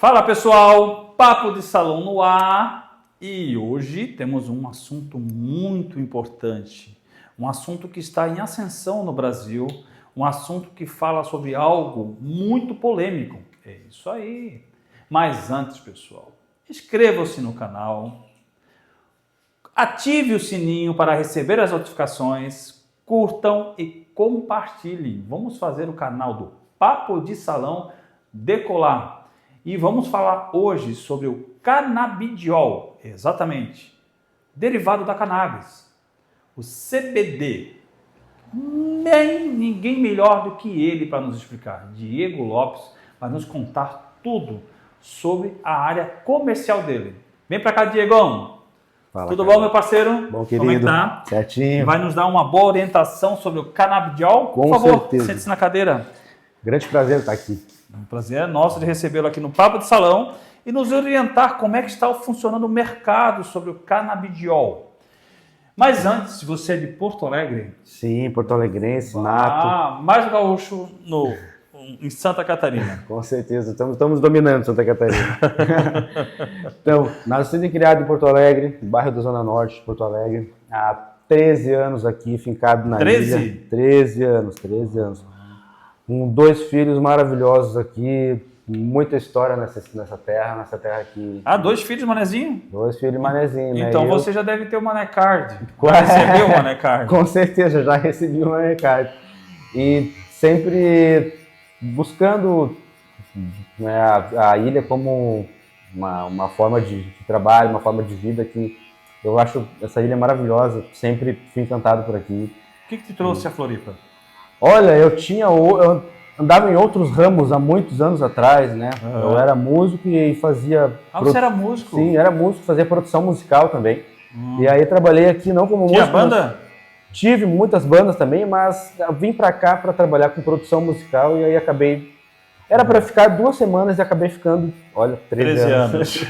Fala pessoal, Papo de Salão no ar e hoje temos um assunto muito importante, um assunto que está em ascensão no Brasil, um assunto que fala sobre algo muito polêmico. É isso aí. Mas antes, pessoal, inscreva-se no canal, ative o sininho para receber as notificações, curtam e compartilhem. Vamos fazer o canal do Papo de Salão decolar. E vamos falar hoje sobre o canabidiol, exatamente, derivado da cannabis, o CBD. Ninguém melhor do que ele para nos explicar. Diego Lopes vai nos contar tudo sobre a área comercial dele. Vem para cá, Diegão. Fala, Tudo cara. bom, meu parceiro? Bom, querido. Como é que tá? Certinho. Vai nos dar uma boa orientação sobre o canabidiol? Com Por favor, certeza. sente-se na cadeira. Grande prazer estar aqui. Um prazer é nosso de recebê-lo aqui no Papo de Salão e nos orientar como é que está funcionando o mercado sobre o canabidiol. Mas antes, se você é de Porto Alegre... Sim, Porto Alegrense, nato. Mais gaúcho em Santa Catarina. Com certeza, estamos dominando Santa Catarina. Então, nascido e criado em Porto Alegre, bairro da Zona Norte de Porto Alegre. Há 13 anos aqui, fincado na 13? ilha. 13 anos. Com 2 filhos maravilhosos aqui, muita história nessa terra aqui. 2 filhos, manezinho? 2 filhos manezinhos, né? Então você já deve ter o Mané Card. Já recebeu o Mané Card? Com certeza, já recebi o Mané Card. E sempre buscando, né, a ilha como uma forma de trabalho, uma forma de vida que eu acho essa ilha maravilhosa, sempre fui encantado por aqui. O que te trouxe a Floripa? Olha, eu andava em outros ramos há muitos anos atrás, né? Eu era músico e fazia... Você era músico? Sim, era músico, fazia produção musical também. E aí trabalhei aqui não como músico... Tinha banda? Tive muitas bandas também, mas eu vim pra cá para trabalhar com produção musical e aí acabei... Era para ficar 2 semanas e acabei ficando, olha, 13 anos.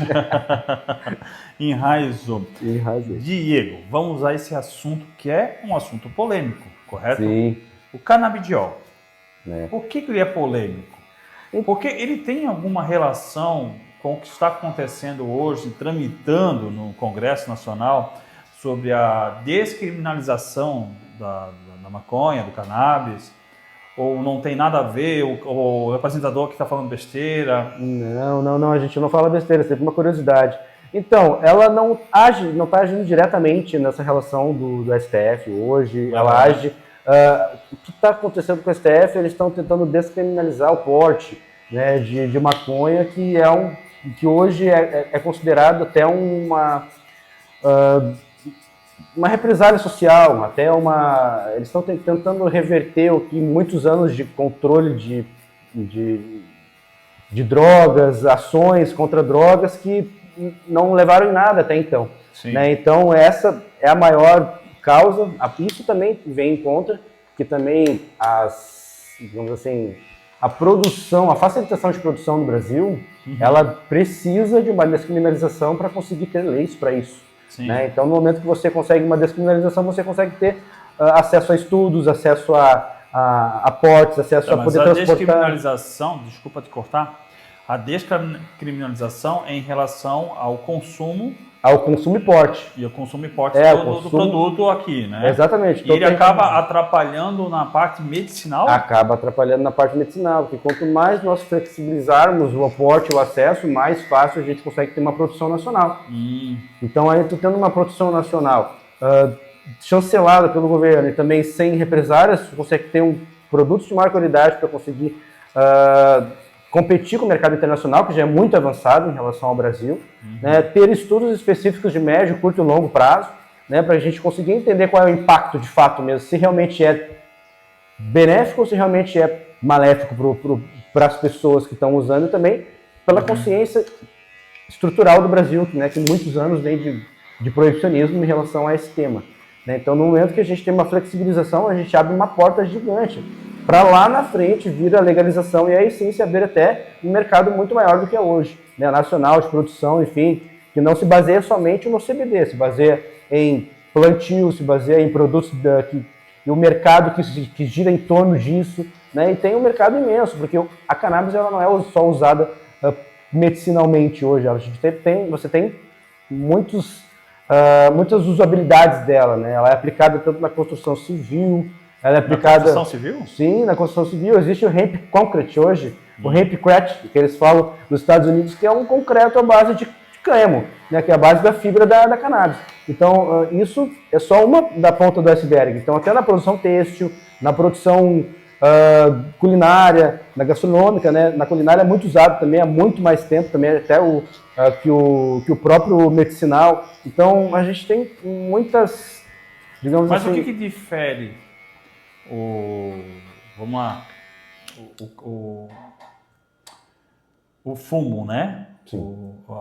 Enraizou. Enraizei. Diego, vamos a esse assunto que é um assunto polêmico, correto? Sim. O canabidiol. É. Por que ele é polêmico? Porque ele tem alguma relação com o que está acontecendo hoje, tramitando no Congresso Nacional, sobre a descriminalização da maconha, do cannabis? Ou não tem nada a ver? O apresentador que está falando besteira? Não, a gente não fala besteira, sempre uma curiosidade. Então, ela não está agindo diretamente nessa relação do STF hoje, ela age... o que está acontecendo com o STF, eles estão tentando descriminalizar o porte, né, de maconha, que hoje é considerado até uma represália social, eles estão tentando reverter o que muitos anos de controle de drogas, ações contra drogas que não levaram em nada até então. Né? Então essa é a maior causa. Isso também vem em conta que também digamos assim, a produção, a facilitação de produção no Brasil, ela precisa de uma descriminalização para conseguir ter leis para isso. Né? Então, no momento que você consegue uma descriminalização, você consegue ter acesso a estudos, acesso a portes, acesso a poder transportar. A descriminalização, desculpa te cortar, a descriminalização é em relação ao consumo e porte. E o consumo e porte do produto aqui, né? Exatamente. E ele acaba atrapalhando na parte medicinal? Acaba atrapalhando na parte medicinal, porque quanto mais nós flexibilizarmos o aporte e o acesso, mais fácil a gente consegue ter uma produção nacional. Então, aí, tendo uma produção nacional chancelada pelo governo e também sem represárias, você consegue ter produtos de maior qualidade para conseguir... competir com o mercado internacional, que já é muito avançado em relação ao Brasil, né, ter estudos específicos de médio, curto e longo prazo, né, para a gente conseguir entender qual é o impacto de fato mesmo, se realmente é benéfico ou se realmente é maléfico para as pessoas que estão usando e também pela consciência estrutural do Brasil, né, que muitos anos vem de proibicionismo em relação a esse tema. Né. Então, no momento que a gente tem uma flexibilização, a gente abre uma porta gigante para lá na frente vir a legalização e aí sim se abrir até um mercado muito maior do que é hoje, né? Nacional, de produção, enfim, que não se baseia somente no CBD, se baseia em plantio, se baseia em produtos e o mercado que gira em torno disso, né? E tem um mercado imenso, porque a cannabis ela não é só usada medicinalmente hoje. Você tem muitas usabilidades dela, né? Ela é aplicada tanto na construção civil, ela é aplicada... Na construção civil? Sim, na construção civil. Existe o hemp concrete hoje, o hempcrete, que eles falam nos Estados Unidos, que é um concreto à base de cânhamo, né? Que é a base da fibra da cannabis. Então, isso é só uma da ponta do iceberg. Então, até na produção têxtil, na produção culinária, na gastronômica, né? Na culinária é muito usado também há muito mais tempo, também até que o próprio medicinal. Então, a gente tem muitas, digamos Mas assim... Mas o que difere vamos lá, o fumo, né?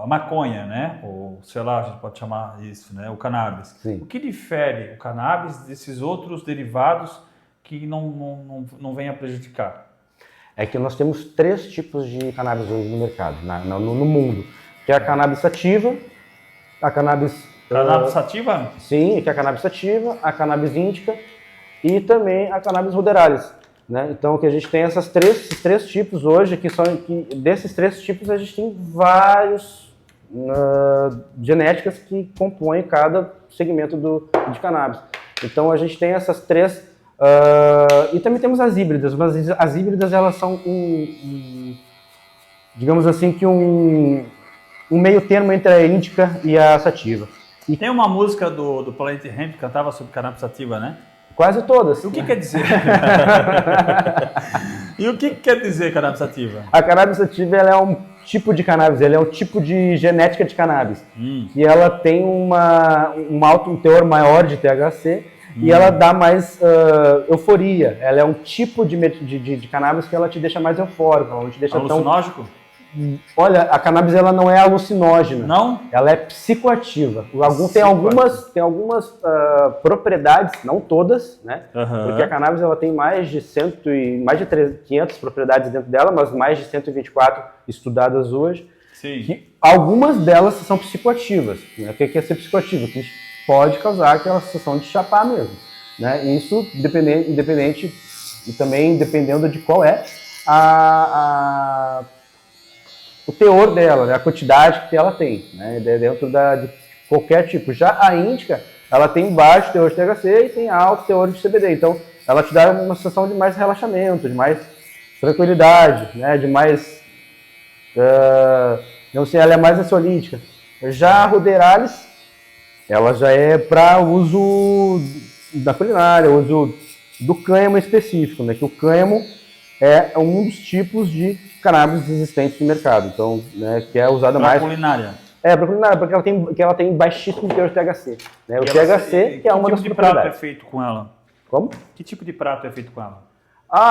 A maconha, né? Ou sei lá, a gente pode chamar isso, né? O cannabis. Sim. O que difere o cannabis desses outros derivados que não vem a prejudicar? É que nós temos 3 tipos de cannabis hoje no mercado, no mundo. Que é a cannabis sativa, a cannabis... Cannabis sativa? Sim, que é a cannabis sativa, a cannabis índica e também a cannabis ruderalis. Né? Então, que a gente tem esses três tipos hoje, desses 3 tipos a gente tem vários genéticas que compõem cada segmento de cannabis. Então, a gente tem essas 3, e também temos as híbridas, mas as híbridas elas são digamos assim, que um meio termo entre a índica e a sativa. E tem uma música do Planet Hemp que cantava sobre cannabis sativa, né? Quase todas. E o que quer dizer? E o que quer dizer cannabis sativa? A cannabis sativa ela é um tipo de cannabis, ela é um tipo de genética de cannabis. E ela tem um teor maior de THC e ela dá mais euforia. Ela é um tipo de cannabis que ela te deixa mais eufórico, ela não te deixa alucinógico? Olha, a cannabis ela não é alucinógena. Não? Ela é psicoativa. Tem algumas propriedades, não todas, né? Porque a cannabis ela tem mais de 500 propriedades dentro dela, mas mais de 124 estudadas hoje. Sim. Que algumas delas são psicoativas. Né? O que é ser psicoativo? Que pode causar aquela sensação de chapar mesmo. Né? Isso independente e também dependendo de qual é o teor dela, né? A quantidade que ela tem, né? Dentro de qualquer tipo. Já a índica, ela tem baixo teor de THC e tem alto teor de CBD. Então, ela te dá uma sensação de mais relaxamento, de mais tranquilidade, né? De mais... não sei, ela é mais ansiolítica. Já a ruderalis, ela já é para uso da culinária, uso do cânhamo específico, né? Que o cânhamo é um dos tipos de cannabis existentes no mercado, então, né, que é usada mais... Para culinária? Para culinária, porque ela tem baixíssimo teor de THC. Né? O THC que é uma das propriedades. Que tipo de prato é feito com ela? Como? Que tipo de prato é feito com ela?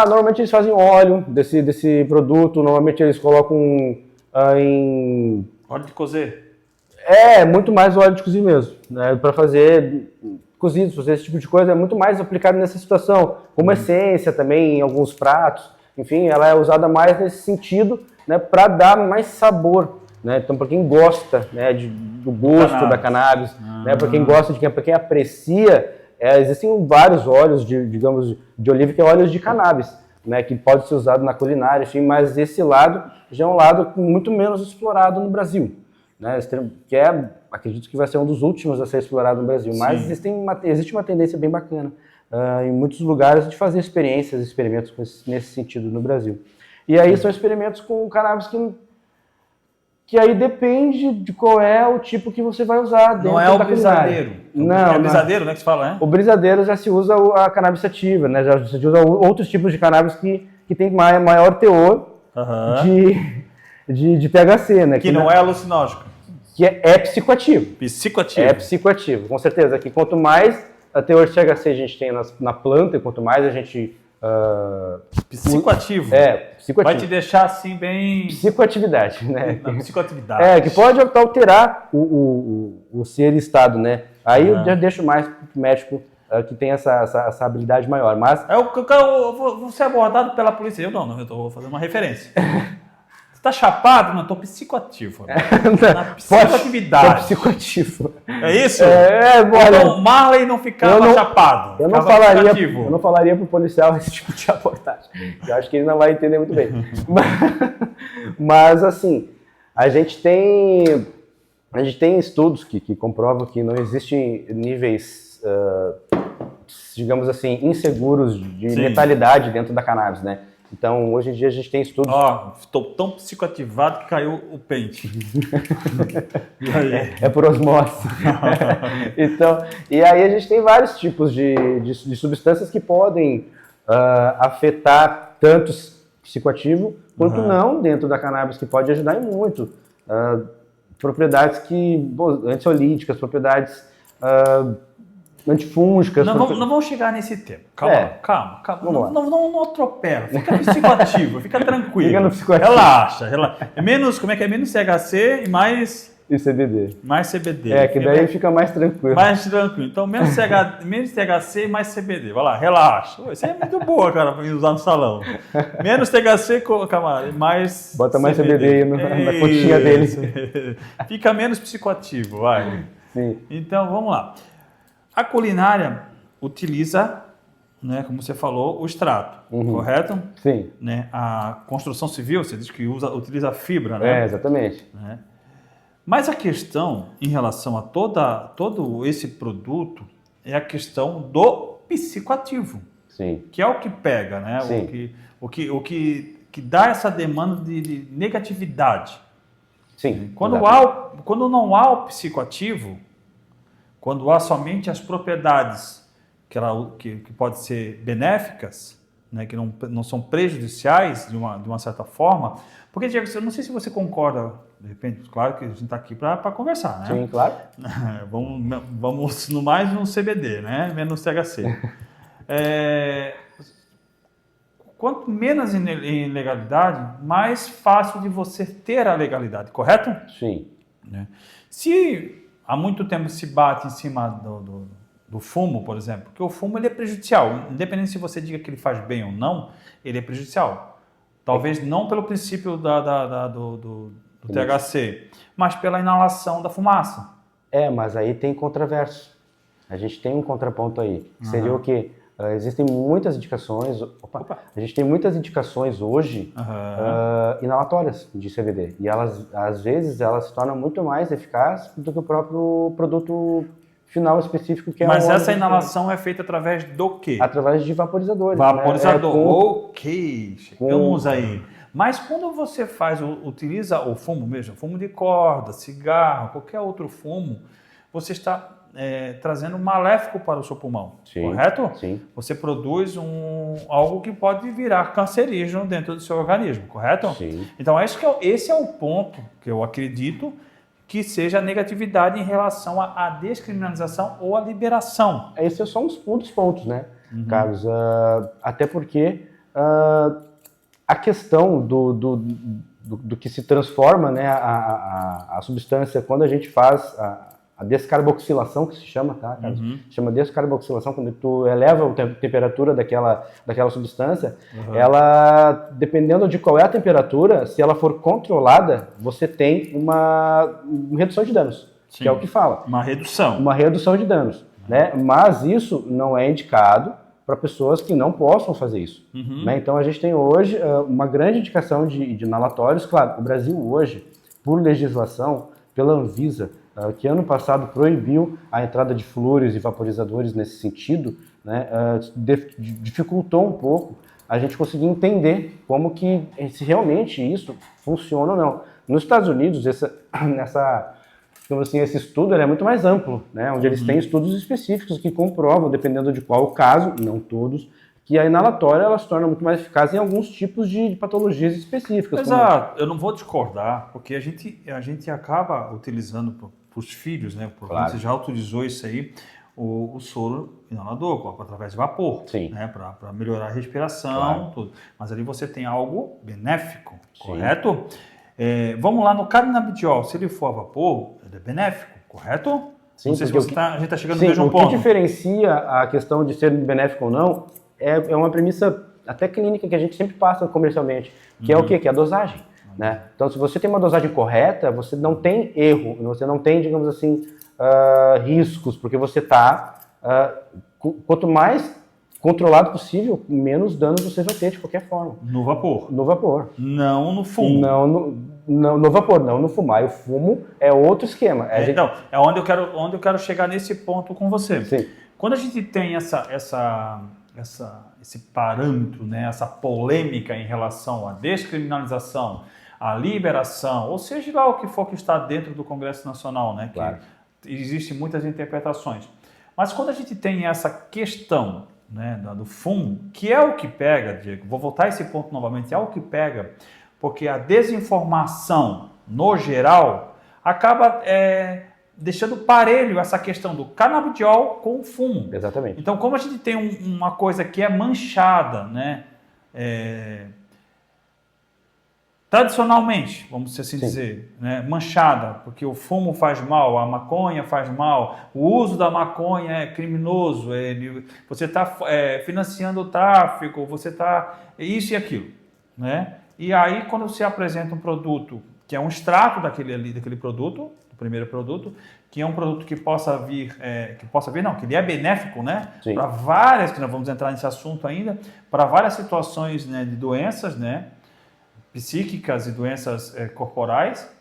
Normalmente eles fazem óleo desse produto, normalmente eles colocam em... Óleo de cozer? Muito mais óleo de cozer mesmo, né, para fazer cozidos, fazer esse tipo de coisa, é muito mais aplicado nessa situação, como essência também em alguns pratos. Enfim, ela é usada mais nesse sentido, né, para dar mais sabor, né? Então, para quem gosta, né, do gosto da cannabis, né, para quem gosta para quem aprecia, existem vários óleos digamos, de oliva que é óleos de cannabis, né, que pode ser usado na culinária, enfim, mas esse lado já é um lado muito menos explorado no Brasil, né? Que acredito que vai ser um dos últimos a ser explorado no Brasil, mas existe uma tendência bem bacana. Em muitos lugares de fazer experimentos nesse sentido no Brasil. E aí são experimentos com cannabis que aí depende de qual é o tipo que você vai usar dentro da culinária. Não é o brisadeiro. Não, é brisadeiro, né, que se fala, né? O brisadeiro já se usa a cannabis sativa, né? Já se usa outros tipos de cannabis que tem maior teor de THC, né? Que não é alucinógeno. Que é psicoativo. Psicoativo. É psicoativo, com certeza. Que quanto mais a teor de THC a gente tem na planta, quanto mais a gente... psicoativo? Psicoativo. Vai te deixar assim bem... Psicoatividade, né? Não, psicoatividade. Que pode alterar o ser e estado, né? Aí eu já deixo mais pro médico que tem essa habilidade maior, mas... Eu vou ser abordado pela polícia. Eu vou fazer uma referência. Tá chapado? Não, tô psicoativo. Na psicoatividade. Tô psicoativo. É isso? Olha, então, Marley não ficava chapado. Eu não falaria pro policial esse tipo de abordagem. Eu acho que ele não vai entender muito bem. Mas assim, A gente tem estudos que comprovam que não existem níveis, digamos assim, inseguros de letalidade dentro da cannabis, né? Então, hoje em dia a gente tem estudos... Estou tão psicoativado que caiu o pente. E aí? É por osmose. Então, e aí a gente tem vários tipos de substâncias que podem afetar tanto psicoativo quanto não dentro da cannabis, que pode ajudar em muito. Propriedades ansiolíticas, propriedades antifúngicas. Não vamos chegar nesse tema. Calma. Não atropela. Fica psicoativo, fica tranquilo. Fica no psicoativo. Relaxa. É menos, como é que é? Menos THC e mais... E CBD. Mais CBD. Que daí fica mais tranquilo. Mais tranquilo. Então, menos THC e mais CBD. Vai lá, relaxa. Isso aí é muito boa, cara, para usar no salão. Menos THC, camarada, mais bota mais CBD aí na cotinha dele. Fica menos psicoativo, vai. Sim. Então, vamos lá. A culinária utiliza, né, como você falou, o extrato, correto? Sim. Né? A construção civil, você diz que utiliza fibra, né? Exatamente. Né? Mas a questão em relação a todo esse produto é a questão do psicoativo. Sim. Que é o que pega, né? Sim. O que dá essa demanda de negatividade. Sim. Quando não há o psicoativo, quando há somente as propriedades que podem ser benéficas, né, que não são prejudiciais de uma certa forma, porque, Diego, eu não sei se você concorda, de repente, claro que a gente está aqui para conversar, né? Sim, claro. Vamos no mais no CBD, né? Menos THC. Quanto menos ilegalidade, mais fácil de você ter a legalidade, correto? Sim. Né? Se há muito tempo se bate em cima do fumo, por exemplo, porque o fumo ele é prejudicial, independente se você diga que ele faz bem ou não, ele é prejudicial. Talvez não pelo princípio do THC, mas pela inalação da fumaça. Mas aí tem contraverso. A gente tem um contraponto aí. Seria o quê? Existem muitas indicações. A gente tem muitas indicações hoje inalatórias de CBD. E elas, às vezes, elas se tornam muito mais eficazes do que o próprio produto final específico que é. Mas essa inalação é feita através do quê? Através de vaporizadores. Vaporizador. Né? Ok, chegamos aí. Mas quando você utiliza o fumo mesmo, fumo de corda, cigarro, qualquer outro fumo, você está trazendo um maléfico para o seu pulmão, correto? Sim. Você produz algo que pode virar cancerígeno dentro do seu organismo, correto? Sim. Então esse é o ponto que eu acredito que seja a negatividade em relação à descriminalização ou à liberação. Esses são um dos pontos, né, Carlos? Até porque a questão do que se transforma, né, a substância quando a gente faz a descarboxilação, que se chama, tá, Carlos? Chama descarboxilação, quando tu eleva a temperatura daquela substância, ela, dependendo de qual é a temperatura, se ela for controlada, você tem uma redução de danos, que é o que fala. Uma redução. Uma redução de danos, né? Mas isso não é indicado para pessoas que não possam fazer isso. Né? Então a gente tem hoje uma grande indicação de inalatórios. Claro, o Brasil hoje, por legislação, pela Anvisa, que ano passado proibiu a entrada de flúores e vaporizadores nesse sentido, né, dificultou um pouco a gente conseguir entender como que se realmente isso funciona ou não. Nos Estados Unidos, digamos assim, esse estudo é muito mais amplo, né, onde eles têm estudos específicos que comprovam, dependendo de qual o caso, não todos, que a inalatória ela se torna muito mais eficaz em alguns tipos de patologias específicas. Exato, eu não vou discordar, porque a gente acaba utilizando para os filhos, né? Claro. Você já utilizou isso aí, o soro inalador, através de vapor, né? Para melhorar a respiração, tudo. Mas ali você tem algo benéfico, correto? Vamos lá no canabidiol, se ele for a vapor, ele é benéfico, correto? Sim, não sei se a gente está chegando no mesmo ponto. O que diferencia a questão de ser benéfico ou não é uma premissa até clínica que a gente sempre passa comercialmente, que é o quê? Que é a dosagem. Né? Então, se você tem uma dosagem correta, você não tem erro, você não tem, digamos assim, riscos, porque você está, quanto mais controlado possível, menos danos você vai ter de qualquer forma. No vapor? No vapor. Não no fumo? Não, no vapor, não no fumar. E o fumo é outro esquema. Então, é onde eu quero chegar nesse ponto com você. Sim. Quando a gente tem esse parâmetro, né, essa polêmica em relação à descriminalização, à liberação, ou seja lá o que for que está dentro do Congresso Nacional, né, Claro. que existem muitas interpretações. Mas quando a gente tem essa questão, né, do fumo, que é o que pega, Diego, vou voltar a esse ponto novamente, é o que pega, porque a desinformação, no geral, acaba deixando parelho essa questão do canabidiol com o fumo. Exatamente. Então, como a gente tem uma coisa que é manchada, né, tradicionalmente, vamos assim dizer, né, manchada, porque o fumo faz mal, a maconha faz mal, o uso da maconha é criminoso, você está financiando o tráfico, você está isso e aquilo, né? E aí, quando você apresenta um produto que é um extrato daquele produto, do primeiro produto, que é um produto que possa vir, que ele é benéfico, né? Para várias, que nós vamos entrar nesse assunto ainda, para várias situações, né, de doenças, né, psíquicas e doenças corporais.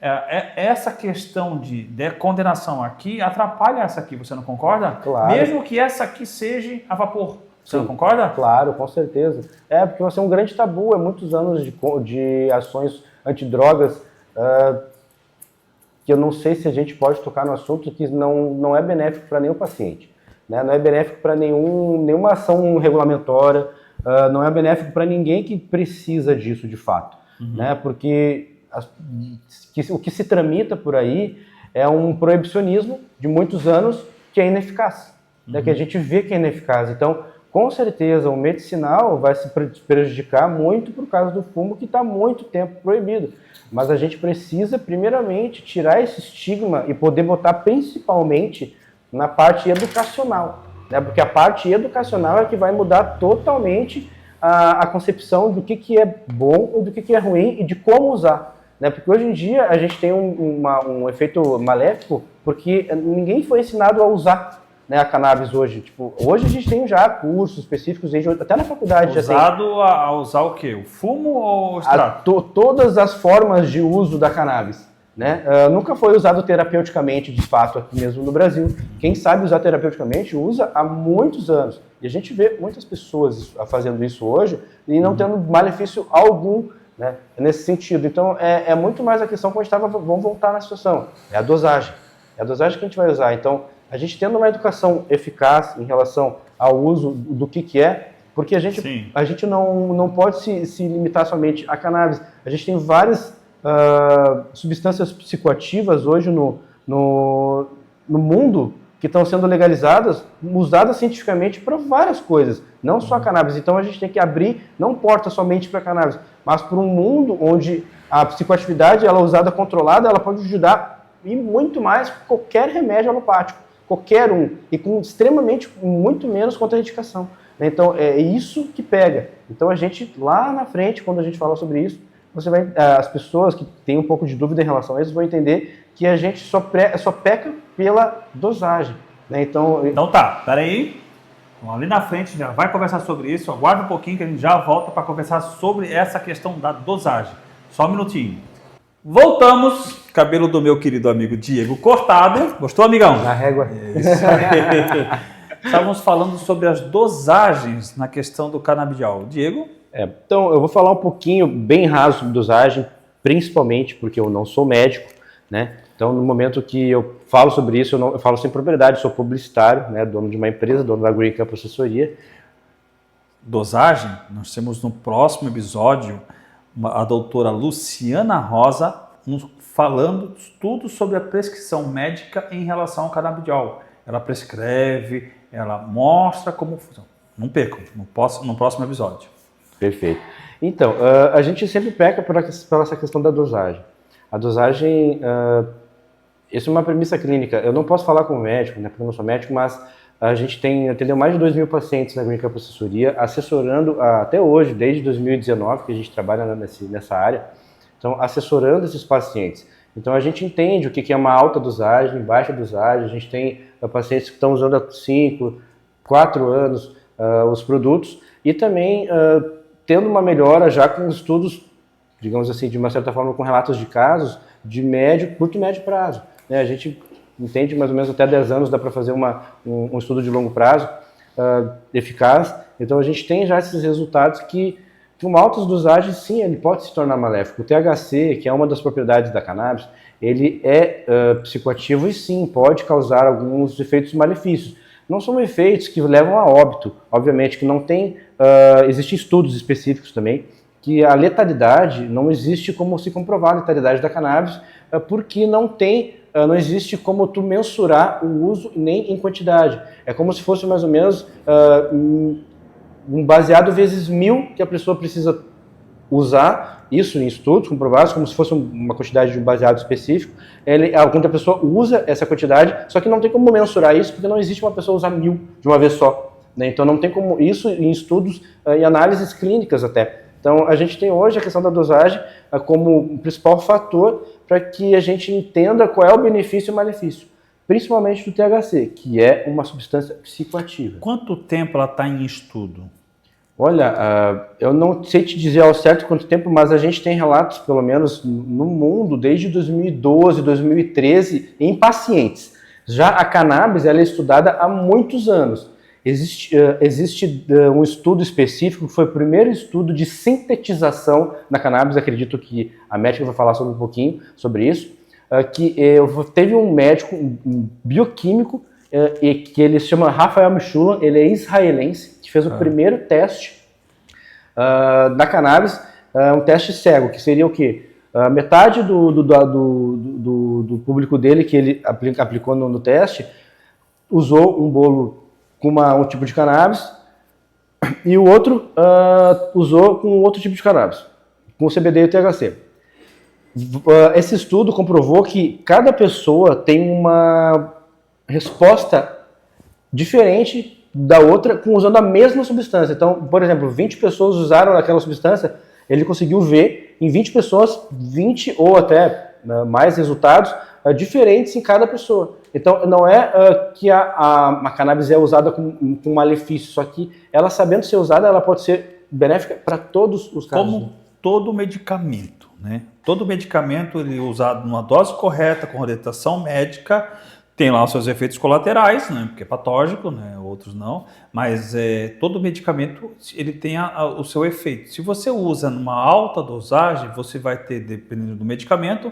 Essa questão de condenação aqui atrapalha essa aqui, você não concorda? Claro. Mesmo que essa aqui seja a vapor. Você não concorda? Claro, com certeza. Porque vai ser um grande tabu, muitos anos de ações antidrogas, que eu não sei se a gente pode tocar no assunto, que não é benéfico para nenhum paciente, né? Não é benéfico para nenhuma ação regulamentória, não é benéfico para ninguém que precisa disso de fato, né? Porque o que se tramita por aí é um proibicionismo de muitos anos que é ineficaz, né? Que a gente vê que é ineficaz. Então, com certeza, o medicinal vai se prejudicar muito por causa do fumo que está há muito tempo proibido. Mas a gente precisa, primeiramente, tirar esse estigma e poder botar principalmente na parte educacional, né? Porque a parte educacional é que vai mudar totalmente a concepção do que é bom ou do que é ruim e de como usar, né? Porque hoje em dia a gente tem um efeito maléfico porque ninguém foi ensinado a usar, né, a cannabis hoje. Tipo, hoje a gente tem já cursos específicos, até na faculdade. Usado a usar o quê? O fumo ou o extrato? Todas as formas de uso da cannabis, né? Nunca foi usado terapeuticamente, de fato, aqui mesmo no Brasil. Quem sabe usar terapeuticamente usa há muitos anos. E a gente vê muitas pessoas fazendo isso hoje e não tendo malefício algum, né, nesse sentido. Então, é muito mais a questão que a gente vamos voltar na situação. É a dosagem. É a dosagem que a gente vai usar. Então, a gente tendo uma educação eficaz em relação ao uso do que é, porque a gente não pode se limitar somente a cannabis. A gente tem várias substâncias psicoativas hoje no mundo que estão sendo legalizadas, usadas cientificamente para várias coisas, não só a cannabis. Então a gente tem que abrir, não porta somente para a cannabis, mas para um mundo onde a psicoatividade, ela usada controlada, ela pode ajudar e muito mais que qualquer remédio alopático. Qualquer um, e com muito menos contraindicação. Então, é isso que pega. Então, a gente, lá na frente, quando a gente fala sobre isso, as pessoas que têm um pouco de dúvida em relação a isso vão entender que a gente só peca pela dosagem, né? Então tá, peraí. Então, ali na frente já vai conversar sobre isso. Aguarda um pouquinho que a gente já volta para conversar sobre essa questão da dosagem. Só um minutinho. Voltamos, cabelo do meu querido amigo Diego cortado. Gostou, amigão? Na régua. Isso aí. Estávamos falando sobre as dosagens na questão do canabidiol. Diego? Então, eu vou falar um pouquinho, bem raso, de dosagem, principalmente porque eu não sou médico, né? Então, no momento que eu falo sobre isso, eu falo sem propriedade, sou publicitário, né? Dono de uma empresa, dono da Green Camp Assessoria. Dosagem, nós temos no próximo episódio a doutora Luciana Rosa nos falando tudo sobre a prescrição médica em relação ao canabidiol. Ela prescreve, ela mostra como funciona. Não percam, no próximo episódio. Perfeito. Então, a gente sempre peca por essa questão da dosagem. A dosagem, isso é uma premissa clínica. Eu não posso falar como médico, né, porque eu não sou médico, mas a gente atendeu mais de 2.000 pacientes na Green Camp Assessoria, assessorando até hoje, desde 2019, que a gente trabalha nessa área, então assessorando esses pacientes. Então a gente entende o que é uma alta dosagem, baixa dosagem, a gente tem pacientes que estão usando há 5, 4 anos os produtos e também tendo uma melhora já com estudos digamos assim, de uma certa forma, com relatos de casos de curto e médio prazo. Né? A gente entende mais ou menos até 10 anos dá para fazer um estudo de longo prazo eficaz. Então a gente tem já esses resultados que com altas dosagens, sim, ele pode se tornar maléfico. O THC, que é uma das propriedades da cannabis, ele é psicoativo e sim, pode causar alguns efeitos malefícios. Não são efeitos que levam a óbito, obviamente, que não tem, existem estudos específicos também, que a letalidade, não existe como se comprovar a letalidade da cannabis, porque não existe como tu mensurar o uso nem em quantidade. É como se fosse mais ou menos um baseado vezes 1000 que a pessoa precisa usar, isso em estudos comprovados, como se fosse uma quantidade de um baseado específico, alguma pessoa usa essa quantidade, só que não tem como mensurar isso, porque não existe uma pessoa usar 1000 de uma vez só. Né? Então não tem como, isso em estudos e análises clínicas até. Então a gente tem hoje a questão da dosagem como o principal fator para que a gente entenda qual é o benefício e o malefício, principalmente do THC, que é uma substância psicoativa. Quanto tempo ela está em estudo? Olha, eu não sei te dizer ao certo quanto tempo, mas a gente tem relatos, pelo menos no mundo, desde 2012, 2013, em pacientes. Já a cannabis ela é estudada há muitos anos. Existe um estudo específico, que foi o primeiro estudo de sintetização na cannabis, acredito que a médica vai falar sobre um pouquinho sobre isso, que teve um médico, um bioquímico, que ele se chama Rafael Mechoulam, ele é israelense, que fez o primeiro teste da cannabis, um teste cego, que seria o quê? Metade do público dele, que ele aplicou no teste, usou um bolo com um tipo de cannabis, e o outro usou com outro tipo de cannabis, com o CBD e o THC. Esse estudo comprovou que cada pessoa tem uma resposta diferente da outra usando a mesma substância. Então, por exemplo, 20 pessoas usaram aquela substância, ele conseguiu ver em 20 pessoas 20 ou até mais resultados diferentes em cada pessoa. Então, não é que a cannabis é usada com malefício, só que ela, sabendo ser usada, ela pode ser benéfica para todos os casos. Como todo medicamento, né? Todo medicamento ele é usado numa dose correta, com orientação médica, tem lá os seus efeitos colaterais, né? Porque é patógeno, né? Outros não, mas todo medicamento ele tem o seu efeito. Se você usa numa alta dosagem, você vai ter, dependendo do medicamento,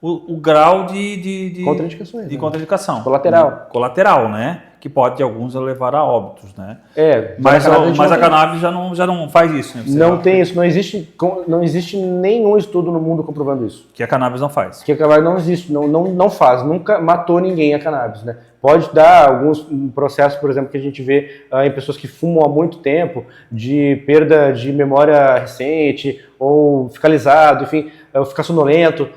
o grau de contraindicações, de né? contraindicação. Colateral. Colateral, né? Que pode, alguns, levar a óbitos, né? Mas a cannabis já não faz isso, né? Não tem isso, não existe nenhum estudo no mundo comprovando isso. Que a cannabis não faz. Que a cannabis não existe, não faz, nunca matou ninguém a cannabis, né? Pode dar alguns processos, por exemplo, que a gente vê em pessoas que fumam há muito tempo, de perda de memória recente, ou ficar lisado, enfim, ou ficar sonolento,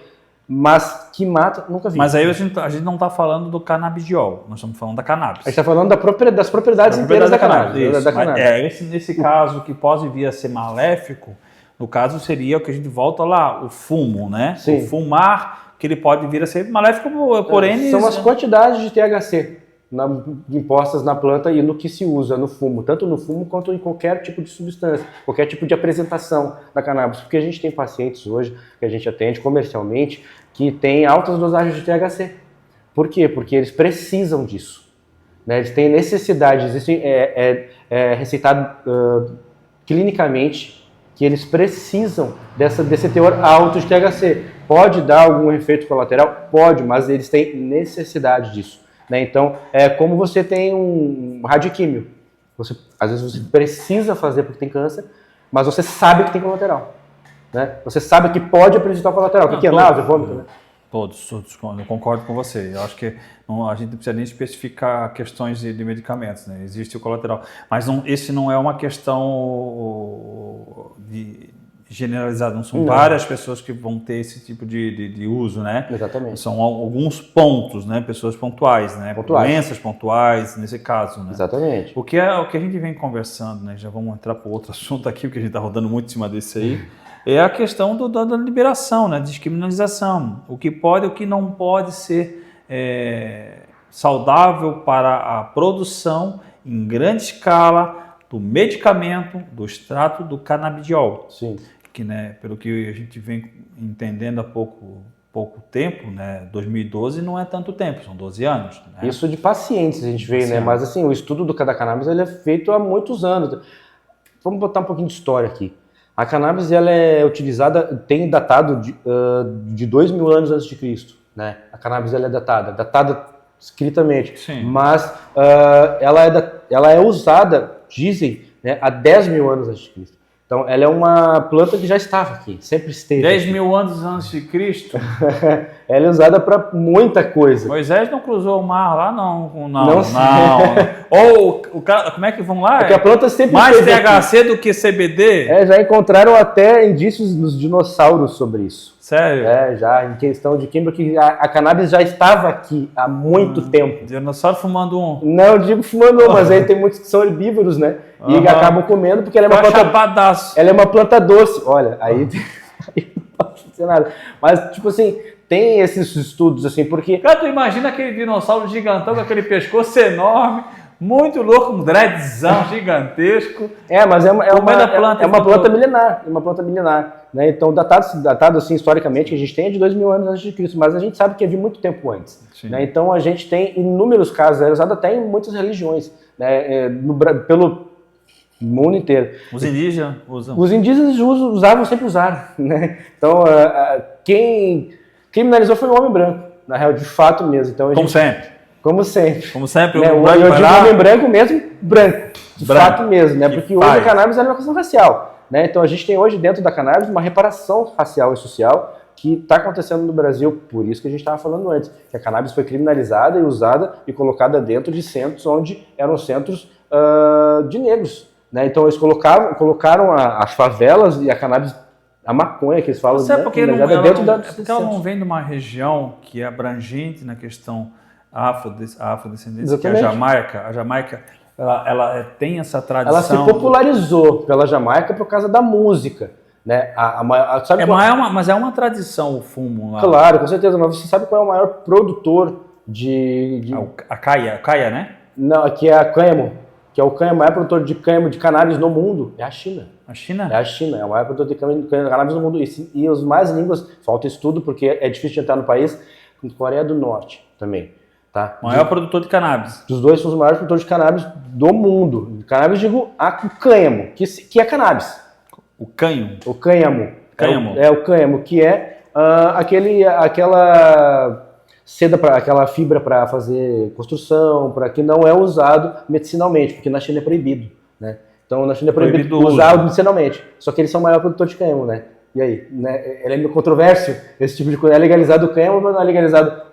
mas que mata, nunca vi. Mas aí a gente não está falando do canabidiol, nós estamos falando da cannabis. A gente está falando das propriedades inteiras da cannabis. Nesse caso, que pode vir a ser maléfico, no caso seria o que a gente volta lá, o fumo, né? Sim. O fumar, que ele pode vir a ser maléfico, porém... São as quantidades de THC impostas na planta e no que se usa no fumo, tanto no fumo quanto em qualquer tipo de substância, qualquer tipo de apresentação da cannabis, porque a gente tem pacientes hoje que a gente atende comercialmente que tem altas dosagens de THC. Por quê? Porque eles precisam disso, né? Eles têm necessidade, receitado clinicamente que eles precisam desse teor alto de THC. Pode dar algum efeito colateral? Pode, mas eles têm necessidade disso. Né? Então, é como você tem um radioquímio. Às vezes você precisa fazer porque tem câncer, mas você sabe que tem colateral. Né? Você sabe que pode apresentar colateral. O que é náusea, vômito? Né? Todos, eu concordo com você. Eu acho que a gente não precisa nem especificar questões de medicamentos, né? Existe o colateral. Mas esse não é uma questão generalizada, não são várias pessoas que vão ter esse tipo de uso, né? Exatamente. São alguns pontos, né? Pessoas pontuais, né? Doenças pontuais, nesse caso, né? Exatamente. O que a gente vem conversando, né? Já vamos entrar para outro assunto aqui, porque a gente está rodando muito em cima desse aí, é a questão da liberação, né? Descriminalização. O que pode e o que não pode ser saudável para a produção em grande escala do medicamento, do extrato do canabidiol. Sim. porque, né, pelo que a gente vem entendendo há pouco tempo, né, 2012 não é tanto tempo, são 12 anos. Né? Isso de pacientes a gente vê, né? Mas assim, o estudo da cannabis ele é feito há muitos anos. Vamos botar um pouquinho de história aqui. A cannabis ela é utilizada, tem datado de 2.000 anos antes de Cristo, né? A cannabis ela é datada escritamente, Sim. mas ela é usada, dizem, né, há 10.000 anos antes de Cristo. Então, ela é uma planta que já estava aqui, sempre esteve. 10.000 anos antes de Cristo? Ela é usada para muita coisa. Moisés não cruzou o mar lá, não. Não. Ou, como é que vão lá? Porque a planta sempre mais esteve THC do que CBD? já encontraram até indícios nos dinossauros sobre isso. Sério? Já, em questão de quem, porque a cannabis já estava aqui há muito tempo. Dinossauro fumando um. Não, eu digo fumando, mas aí tem muitos que são herbívoros, né? E acabam comendo porque ela é uma planta. Ela é uma planta doce. Olha, aí não pode ser nada. Mas, tipo assim, tem esses estudos, assim, porque. Cara, tu imagina aquele dinossauro gigantão com aquele pescoço enorme, muito louco, um dreadzão gigantesco. Mas é uma planta milenar. É uma planta milenar. Né? Então, datado assim, historicamente, que a gente tem é de 2.000 anos antes de Cristo, mas a gente sabe que havia muito tempo antes. Né? Então, a gente tem inúmeros casos, é usado até em muitas religiões, né? Pelo mundo inteiro. Os indígenas usam. Os indígenas sempre usaram. Né? Então, quem criminalizou foi o homem branco, na real, de fato mesmo. Então, Como sempre. Né? Eu digo homem branco mesmo, branco. De fato mesmo, né? Porque hoje a cannabis é uma questão racial. Né? Então a gente tem hoje dentro da cannabis uma reparação racial e social que está acontecendo no Brasil, por isso que a gente estava falando antes, que a cannabis foi criminalizada e usada e colocada dentro de centros onde eram centros de negros. Né? Então eles colocaram as favelas e a cannabis, a maconha que eles falam, né? Porque porque ela não vem de uma região que é abrangente na questão afrodescendente, que é a Jamaica. A Jamaica ela tem essa tradição. Ela se popularizou pela Jamaica por causa da música. Né? Mas é uma tradição o fumo lá. Claro, com certeza. Mas você sabe qual é o maior produtor A caia, né? Não, que é a cânhamo. Que é o maior produtor de cânhamo, de cannabis no mundo. É a China. A China? É a China. É o maior produtor de cannabis no mundo. E os mais línguas, falta estudo porque é difícil de entrar no país, com Coreia do Norte também. Tá? Maior produtor de cannabis. Os dois são os maiores produtores de cannabis do mundo. Cannabis, digo, o cânhamo, que é cannabis. O cânhamo? O cânhamo. Cânhamo. É o cânhamo, que é aquela seda, aquela fibra para fazer construção, que não é usado medicinalmente, porque na China é proibido. Né? Então, na China é proibido usar medicinalmente. Só que eles são o maior produtor de cânhamo, né? E aí, né? É meio controverso esse tipo de coisa. É legalizado o cânhamo, mas não é legalizado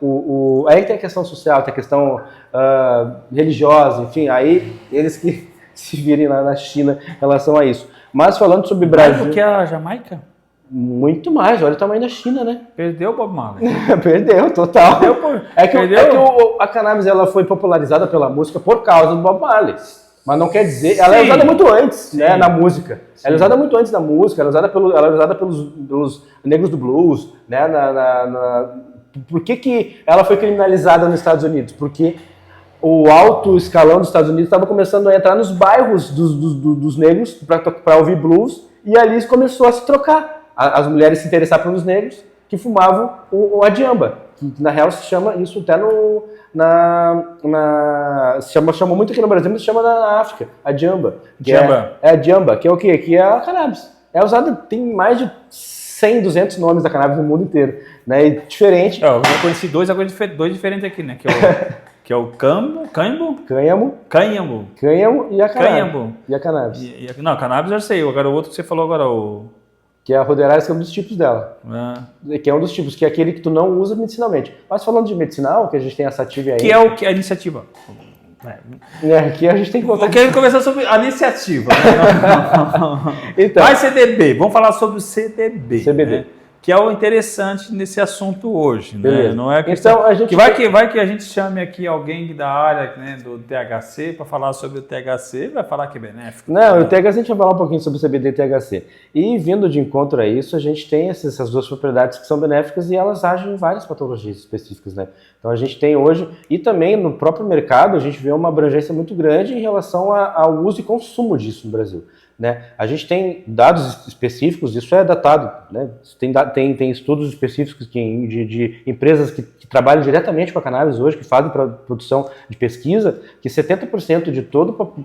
Aí tem a questão social, tem a questão religiosa, enfim. Aí eles que se virem lá na China em relação a isso. Mas falando sobre Brasil... Mais do que a Jamaica? Muito mais. Olha o tamanho da China, né? Perdeu o Bob Marley. Perdeu, total. A cannabis ela foi popularizada pela música por causa do Bob Marley. Mas não quer dizer... Ela é usada muito antes, né, na música. Sim. Ela é usada muito antes da música, ela é usada pelos negros do blues, né? Por que ela foi criminalizada nos Estados Unidos? Porque o alto escalão dos Estados Unidos estava começando a entrar nos bairros dos negros para ouvir blues, e ali começou a se trocar. As mulheres se interessaram pelos negros que fumavam a jamba, que na real se chama isso até chamou muito aqui no Brasil, mas se chama na África, a jamba. É a jamba, que é o quê? Que é a cannabis. É usada, tem mais de 100, 200 nomes da cannabis no mundo inteiro. Né? E diferente... Eu já conheci dois diferentes aqui, né? Que é o cânhamo e a cannabis. E a cannabis. Não, a cannabis eu já sei. Agora o outro que você falou agora, que é a Rhoderaris, que é um dos tipos dela. Que é um dos tipos, que é aquele que tu não usa medicinalmente. Mas falando de medicinal, que a gente tem a sativa aí... Que é a iniciativa. Que a gente tem que voltar... Eu quero conversar sobre a iniciativa. Né? Então, mais CDB. Vamos falar sobre o CBD. Né? Que é o interessante nesse assunto hoje, né? Não é questão... Então, vai que a gente chame aqui alguém da área, né, do THC para falar sobre o THC, vai falar que é benéfico. Não, o THC a gente vai falar um pouquinho sobre o CBD e THC. E vindo de encontro a isso, a gente tem essas duas propriedades que são benéficas e elas agem em várias patologias específicas, né? Então a gente tem hoje, e também no próprio mercado, a gente vê uma abrangência muito grande em relação ao uso e consumo disso no Brasil. né? A gente tem dados específicos, isso é datado, né? Tem estudos específicos de empresas que trabalham diretamente com a cannabis hoje, que fazem produção de pesquisa, que 70%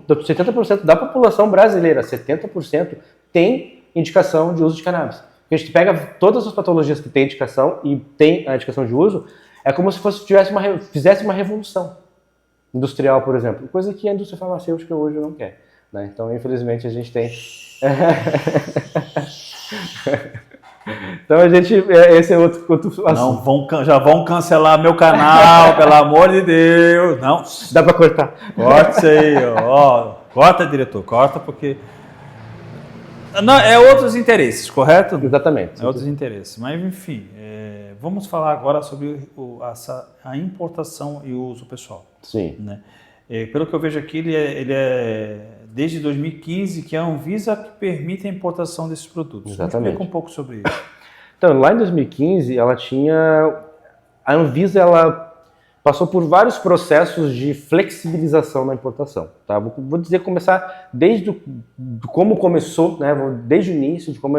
70% da população brasileira, 70% tem indicação de uso de cannabis. A gente pega todas as patologias que tem indicação e tem a indicação de uso, é como se fizesse uma revolução industrial, por exemplo, coisa que a indústria farmacêutica hoje não quer, né? Então, infelizmente, a gente tem... Então, esse é outro assunto. Não, já vão cancelar meu canal, pelo amor de Deus. Não. Dá para cortar. Corta isso aí, ó. Corta, diretor, corta, porque... Não, é outros interesses, correto? Exatamente. É outros interesses. Mas, enfim, vamos falar agora sobre a importação e o uso pessoal. Sim. Né? Pelo que eu vejo aqui, ele é desde 2015 que a Anvisa que permite a importação desses produtos. Exatamente. Explica um pouco sobre isso. Então, lá em 2015, a Anvisa passou por vários processos de flexibilização na importação. Tá? Vou começar desde como começou, né? Desde o início, de como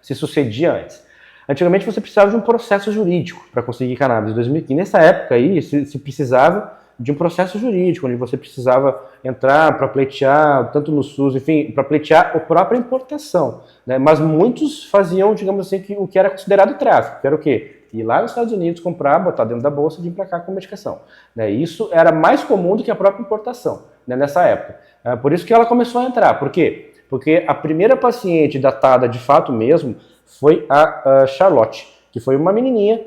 se sucedia antes. Antigamente você precisava de um processo jurídico para conseguir cannabis. Em 2015, nessa época aí, se precisava de um processo jurídico, onde você precisava entrar para pleitear, tanto no SUS, enfim, para pleitear a própria importação. Né? Mas muitos faziam, digamos assim, o que era considerado tráfico, que era o quê? Ir lá nos Estados Unidos, comprar, botar dentro da bolsa e vir para cá com medicação. Né? Isso era mais comum do que a própria importação, né, nessa época. Por isso que ela começou a entrar. Por quê? Porque a primeira paciente datada de fato mesmo foi a Charlotte, que foi uma menininha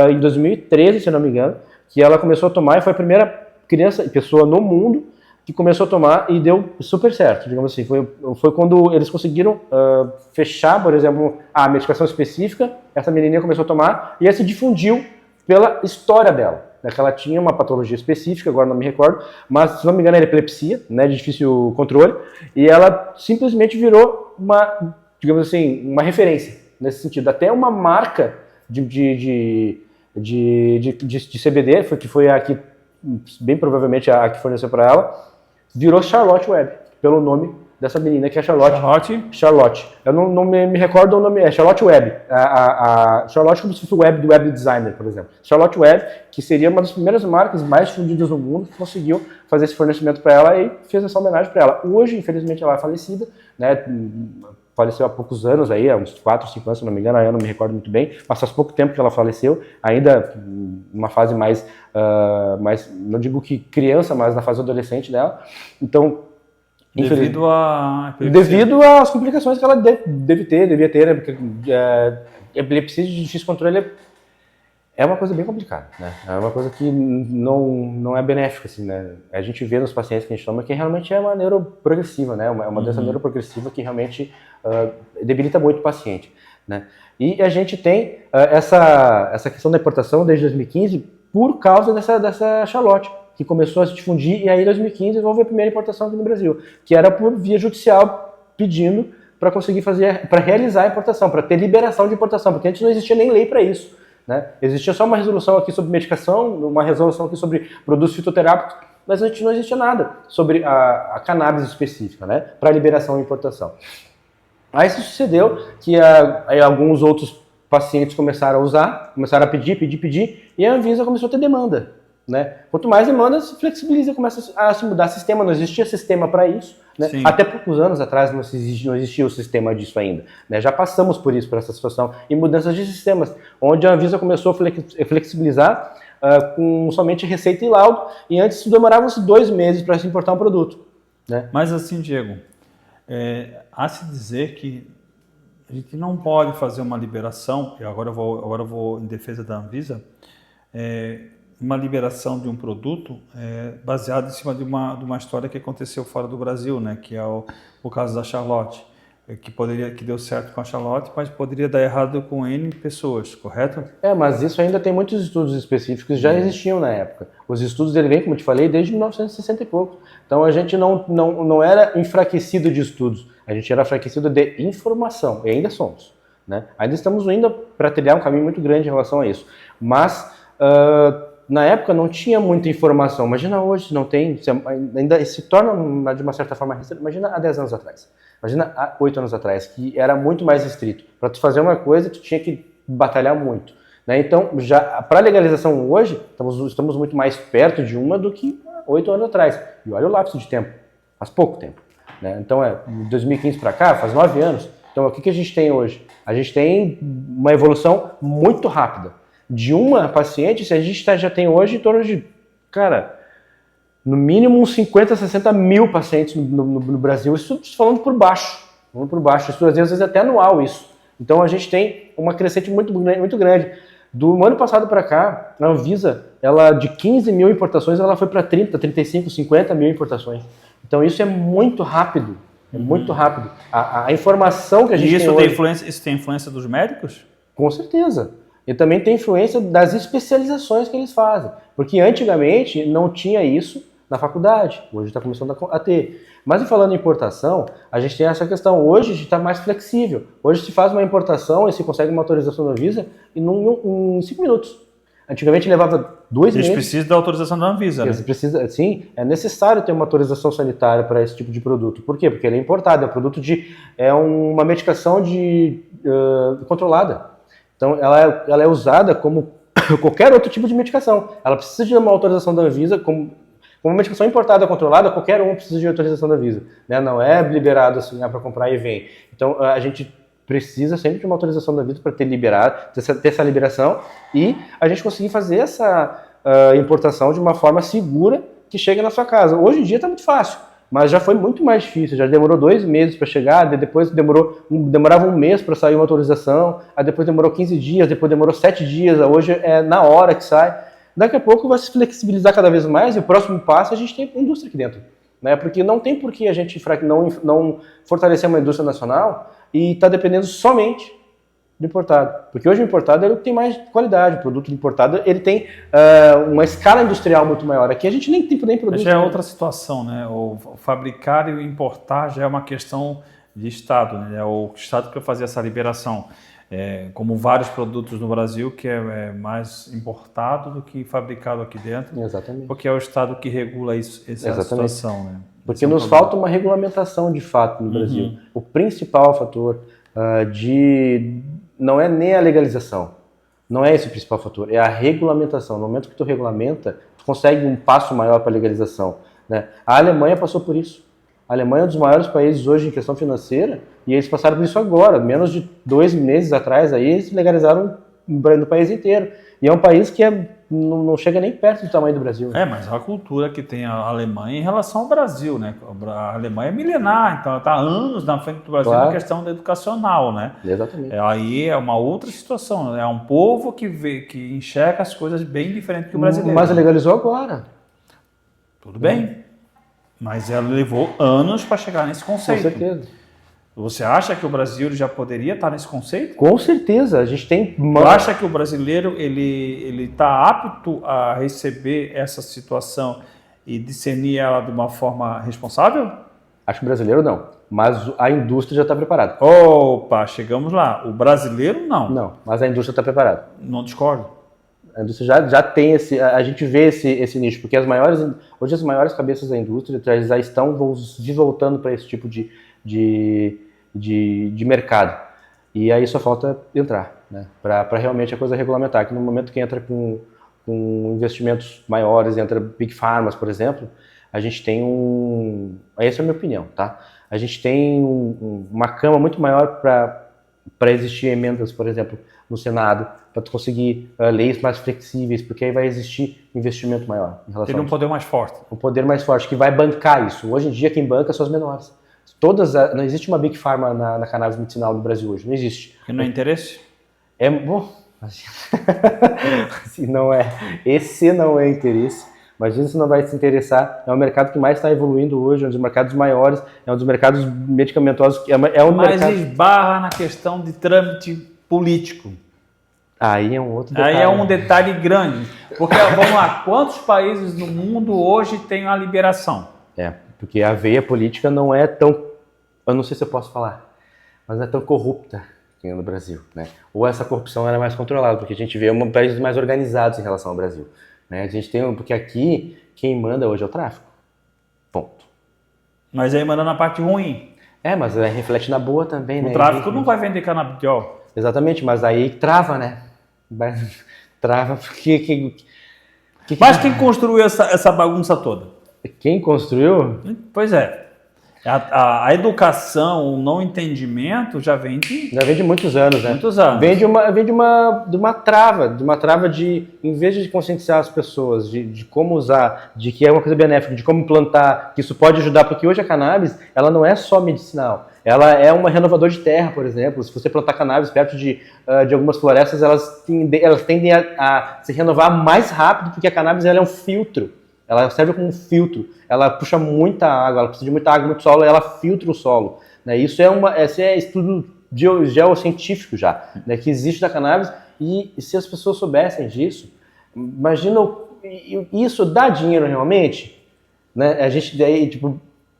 em 2013, se não me engano, que ela começou a tomar e foi a primeira criança e pessoa no mundo que começou a tomar e deu super certo, digamos assim. Foi quando eles conseguiram fechar, por exemplo, a medicação específica, essa menininha começou a tomar e ela se difundiu pela história dela. Né, que ela tinha uma patologia específica, agora não me recordo, mas se não me engano era epilepsia, né, de difícil controle, e ela simplesmente virou uma, digamos assim, uma referência nesse sentido. Até uma marca de CBD, que foi a que, bem provavelmente a que forneceu para ela, virou Charlotte Web, pelo nome dessa menina que é Charlotte. Eu não me recordo o nome, é Charlotte Web. A Charlotte como se fosse o web designer, por exemplo. Charlotte Web, que seria uma das primeiras marcas mais difundidas no mundo, que conseguiu fazer esse fornecimento para ela e fez essa homenagem para ela. Hoje, infelizmente, ela é falecida, né? Faleceu há poucos anos, aí, há uns 4, 5 anos, se não me engano, eu não me recordo muito bem, mas faz pouco tempo que ela faleceu, ainda numa fase mais, não digo que criança, mas na fase adolescente dela. Então, devido às complicações que ela devia ter, né? Porque epilepsia de difícil controle é uma coisa bem complicada, né? É uma coisa que não é benéfica, assim, né? A gente vê nos pacientes que a gente toma que realmente é uma neuroprogressiva, né? Uma doença neuroprogressiva que realmente debilita muito o paciente, né? E a gente tem essa questão da importação desde 2015 por causa dessa Charlotte, que começou a se difundir, e aí em 2015 houve a primeira importação aqui no Brasil, que era por via judicial, pedindo para conseguir para realizar a importação, para ter liberação de importação, porque antes não existia nem lei para isso, né? Existia só uma resolução aqui sobre medicação, uma resolução aqui sobre produtos fitoterápicos, mas antes não existia nada sobre a cannabis específica, né? Para liberação e importação. Aí se sucedeu que aí alguns outros pacientes começaram a usar, começaram a pedir, e a Anvisa começou a ter demanda. Né? Quanto mais demanda, se flexibiliza, começa a se mudar sistema. Não existia sistema para isso, né? Até poucos anos atrás não existia o sistema disso ainda, né? Já passamos por essa situação e mudanças de sistemas, onde a Anvisa começou a flexibilizar com somente receita e laudo, e antes demorava-se 2 meses para se importar um produto, né? Mas assim, Diego, há se dizer que a gente não pode fazer uma liberação, e agora eu vou em defesa da Anvisa, uma liberação de um produto baseado em cima de uma história que aconteceu fora do Brasil, né? Que é o caso da Charlotte, que deu certo com a Charlotte, mas poderia dar errado com N pessoas, correto? Mas isso ainda tem muitos estudos específicos que já existiam na época. Os estudos dele vêm, como eu te falei, desde 1960 e pouco. Então a gente não era enfraquecido de estudos, a gente era enfraquecido de informação, e ainda somos, né? Ainda estamos indo para trilhar um caminho muito grande em relação a isso. Mas na época não tinha muita informação. Imagina hoje, não tem, ainda se torna de uma certa forma restrito. Imagina há 10 anos atrás, imagina há 8 anos atrás, que era muito mais restrito. Para tu fazer uma coisa, tu tinha que batalhar muito. Né? Então, já para a legalização hoje, estamos muito mais perto de uma do que 8 anos atrás. E olha o lapso de tempo, faz pouco tempo. Né? Então, de 2015 para cá, faz 9 anos. Então, o que a gente tem hoje? A gente tem uma evolução muito rápida. De uma paciente, se a gente já tem hoje em torno de, cara, no mínimo uns 50, 60 mil pacientes no Brasil, isso falando por baixo. Isso às vezes é até anual isso. Então a gente tem uma crescente muito grande. Do ano passado para cá, a Anvisa, ela de 15 mil importações, ela foi para 30, 35, 50 mil importações. Então isso é muito rápido. É muito rápido. A informação que a gente tem hoje... Isso tem influência dos médicos? Com certeza. E também tem influência das especializações que eles fazem. Porque antigamente não tinha isso na faculdade. Hoje está começando a ter. Mas falando em importação, a gente tem essa questão. Hoje a gente está mais flexível. Hoje se faz uma importação e se consegue uma autorização da Anvisa em 5 minutos. Antigamente levava 2 meses. Eles precisam da autorização da Anvisa, né? Sim, é necessário ter uma autorização sanitária para esse tipo de produto. Por quê? Porque ele é importado. É uma medicação controlada. Então, ela é usada como qualquer outro tipo de medicação. Ela precisa de uma autorização da Anvisa, como uma medicação importada, controlada, qualquer um precisa de autorização da Anvisa. Né? Não é liberado assim, para comprar e vem. Então, a gente precisa sempre de uma autorização da Anvisa para ter essa liberação e a gente conseguir fazer essa importação de uma forma segura que chegue na sua casa. Hoje em dia está muito fácil. Mas já foi muito mais difícil, já demorou 2 meses para chegar, depois demorava 1 mês para sair uma autorização, aí depois demorou 15 dias, depois demorou 7 dias, hoje é na hora que sai. Daqui a pouco vai se flexibilizar cada vez mais e o próximo passo a gente tem a indústria aqui dentro. Né? Porque não tem por que a gente não fortalecer uma indústria nacional e estar dependendo somente do importado. Porque hoje o importado é o que tem mais qualidade. O produto importado ele tem uma escala industrial muito maior. Aqui a gente nem produz. Já é outra situação, né? O fabricar e o importar já é uma questão de Estado, né? É o Estado que vai fazer essa liberação. Como vários produtos no Brasil, que é mais importado do que fabricado aqui dentro. Exatamente. Porque é o Estado que regula essa situação, né? Porque nos falta uma regulamentação de fato no Brasil. O principal fator não é nem a legalização, não é esse o principal fator, é a regulamentação. No momento que tu regulamenta, tu consegue um passo maior para a legalização. Né? A Alemanha passou por isso. A Alemanha é um dos maiores países hoje em questão financeira e eles passaram por isso agora. Menos de 2 meses atrás, aí eles legalizaram no país inteiro. E é um país que não chega nem perto do tamanho do Brasil. Mas a cultura que tem a Alemanha em relação ao Brasil, né? A Alemanha é milenar, então ela está anos na frente do Brasil na questão educacional, né? Exatamente. Aí é uma outra situação, né? É um povo que enxerga as coisas bem diferente que o brasileiro. Mas legalizou agora. Tudo bem, mas ela levou anos para chegar nesse conceito. Com certeza. Você acha que o Brasil já poderia estar nesse conceito? Com certeza, a gente tem... Você acha que o brasileiro ele está apto a receber essa situação e discernir ela de uma forma responsável? Acho que o brasileiro não, mas a indústria já está preparada. Opa, chegamos lá. O brasileiro não. Não, mas a indústria está preparada. Não discordo. A indústria já tem a gente vê esse nicho, porque hoje as maiores cabeças da indústria já estão se voltando para esse tipo de mercado. E aí só falta entrar, né? Para realmente a coisa regulamentar, que no momento que entra com investimentos maiores, entra Big Pharmas, por exemplo, a gente tem essa é a minha opinião, tá? A gente tem uma cama muito maior para existir emendas, por exemplo, no Senado, para tu conseguir leis mais flexíveis, porque aí vai existir investimento maior. Tem um poder mais forte. Um poder mais forte, que vai bancar isso. Hoje em dia, quem banca são as menores. Não existe uma Big Pharma na cannabis medicinal no Brasil hoje, não existe. Porque não é interesse? Bom, assim, não é. Esse não é interesse. Imagina se não vai se interessar. É um mercado que mais está evoluindo hoje, é um dos mercados maiores, é um dos mercados medicamentosos. Mas esbarra na questão de trâmite político. Aí é um outro detalhe. Aí é um detalhe grande. Porque, vamos lá, quantos países no mundo hoje têm a liberação? Porque a veia política não é tão... Eu não sei se eu posso falar, mas não é tão corrupta que no Brasil, né? Ou essa corrupção era mais controlada, porque a gente vê países mais organizados em relação ao Brasil. Né? A gente tem, porque aqui quem manda hoje é o tráfico. Ponto. Mas aí manda na parte ruim. Mas reflete na boa também, né? O tráfico não vai vender canabidiol. Exatamente, mas aí trava, né? Trava porque... Mas quem construiu essa bagunça toda? Quem construiu? Pois é. A educação, o não entendimento já vem de muitos anos, né? Muitos anos. Vem de uma trava de, em vez de conscientizar as pessoas de como usar, de que é uma coisa benéfica, de como plantar, que isso pode ajudar, porque hoje a cannabis, ela não é só medicinal. Ela é um renovador de terra, por exemplo. Se você plantar cannabis perto de algumas florestas, elas tendem a se renovar mais rápido, porque a cannabis ela é um filtro. Ela serve como um filtro. Ela puxa muita água, ela precisa de muita água, muito solo, e ela filtra o solo. Né? Esse é estudo geocientífico já, né? Que existe da cannabis. E se as pessoas soubessem disso, imagina, isso dá dinheiro realmente? Né?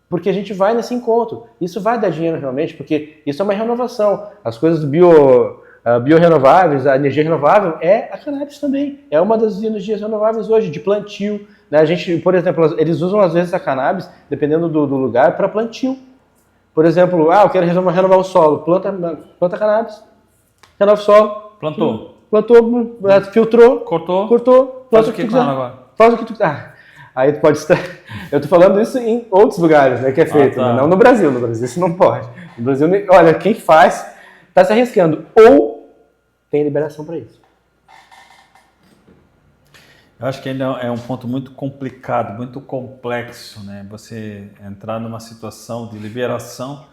Porque a gente vai nesse encontro. Isso vai dar dinheiro realmente, porque isso é uma renovação. As coisas biorrenováveis, a energia renovável é a cannabis também. É uma das energias renováveis hoje, de plantio. Né? A gente, por exemplo, eles usam às vezes a cannabis, dependendo do lugar, para plantio. Por exemplo, eu quero renovar o solo. Planta cannabis, renova o solo. Plantou, filtrou, cortou. Faz o que com ela agora? Faz o que tu quiser. Aí tu pode estar... Eu tô falando isso em outros lugares, né, que é feito, tá. Né? Não no Brasil. No Brasil isso não pode. No Brasil, olha, quem faz tá se arriscando. Ou tem liberação para isso. Eu acho que ainda é um ponto muito complicado, muito complexo, né? Você entrar numa situação de liberação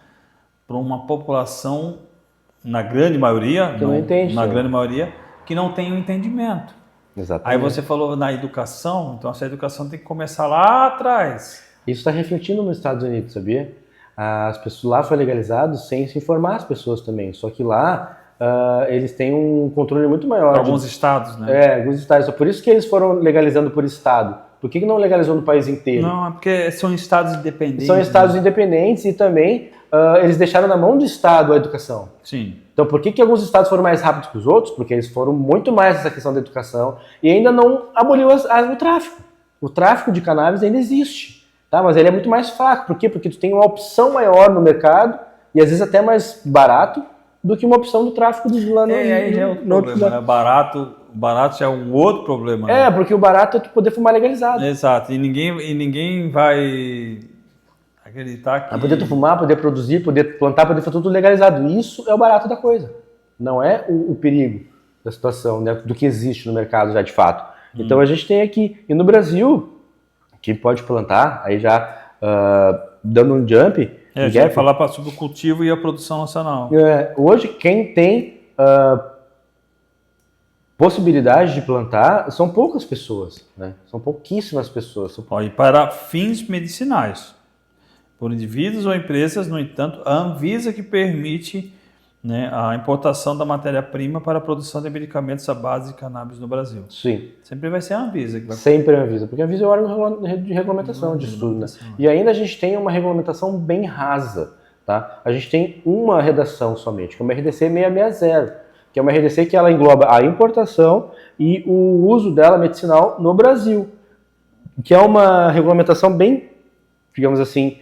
para uma população, na grande maioria, que não entende, na grande maioria, que não tem um entendimento. Exatamente. Aí você falou na educação, então essa educação tem que começar lá atrás. Isso está refletindo nos Estados Unidos, sabia? As pessoas lá foi legalizado sem se informar as pessoas também, só que lá eles têm um controle muito maior. Alguns estados, né? Alguns estados. Só por isso que eles foram legalizando por estado. Por que não legalizou no país inteiro? Não, é porque são estados independentes. São estados independentes e também eles deixaram na mão do estado a educação. Sim. Então por que alguns estados foram mais rápidos que os outros? Porque eles foram muito mais nessa questão da educação e ainda não aboliu o tráfico. O tráfico de cannabis ainda existe, tá? Mas ele é muito mais fraco. Por quê? Porque tu tem uma opção maior no mercado e às vezes até mais barato do que uma opção do tráfico de lá no... Aí já é outro problema, né? Barato já é um outro problema. Né? Porque o barato é tu poder fumar legalizado. Exato, e ninguém vai acreditar que... Poder tu fumar, poder produzir, poder plantar, poder fazer tudo legalizado. Isso é o barato da coisa. Não é o perigo da situação, né? Do que existe no mercado já de fato. Então a gente tem aqui, e no Brasil, quem pode plantar, aí já dando um jump... A gente vai falar sobre o cultivo e a produção nacional. Hoje, quem tem possibilidade de plantar são poucas pessoas, né? São pouquíssimas pessoas. E para fins medicinais, por indivíduos ou empresas, no entanto, a Anvisa que permite, né, a importação da matéria-prima para a produção de medicamentos à base de cannabis no Brasil. Sim. Sempre vai ser a Anvisa. Que vai... Sempre a Anvisa, porque a Anvisa é o órgão de regulamentação de estudo, né? E ainda a gente tem uma regulamentação bem rasa, tá? A gente tem uma redação somente, que é uma RDC 660, que é uma RDC que ela engloba a importação e o uso dela medicinal no Brasil, que é uma regulamentação bem, digamos assim,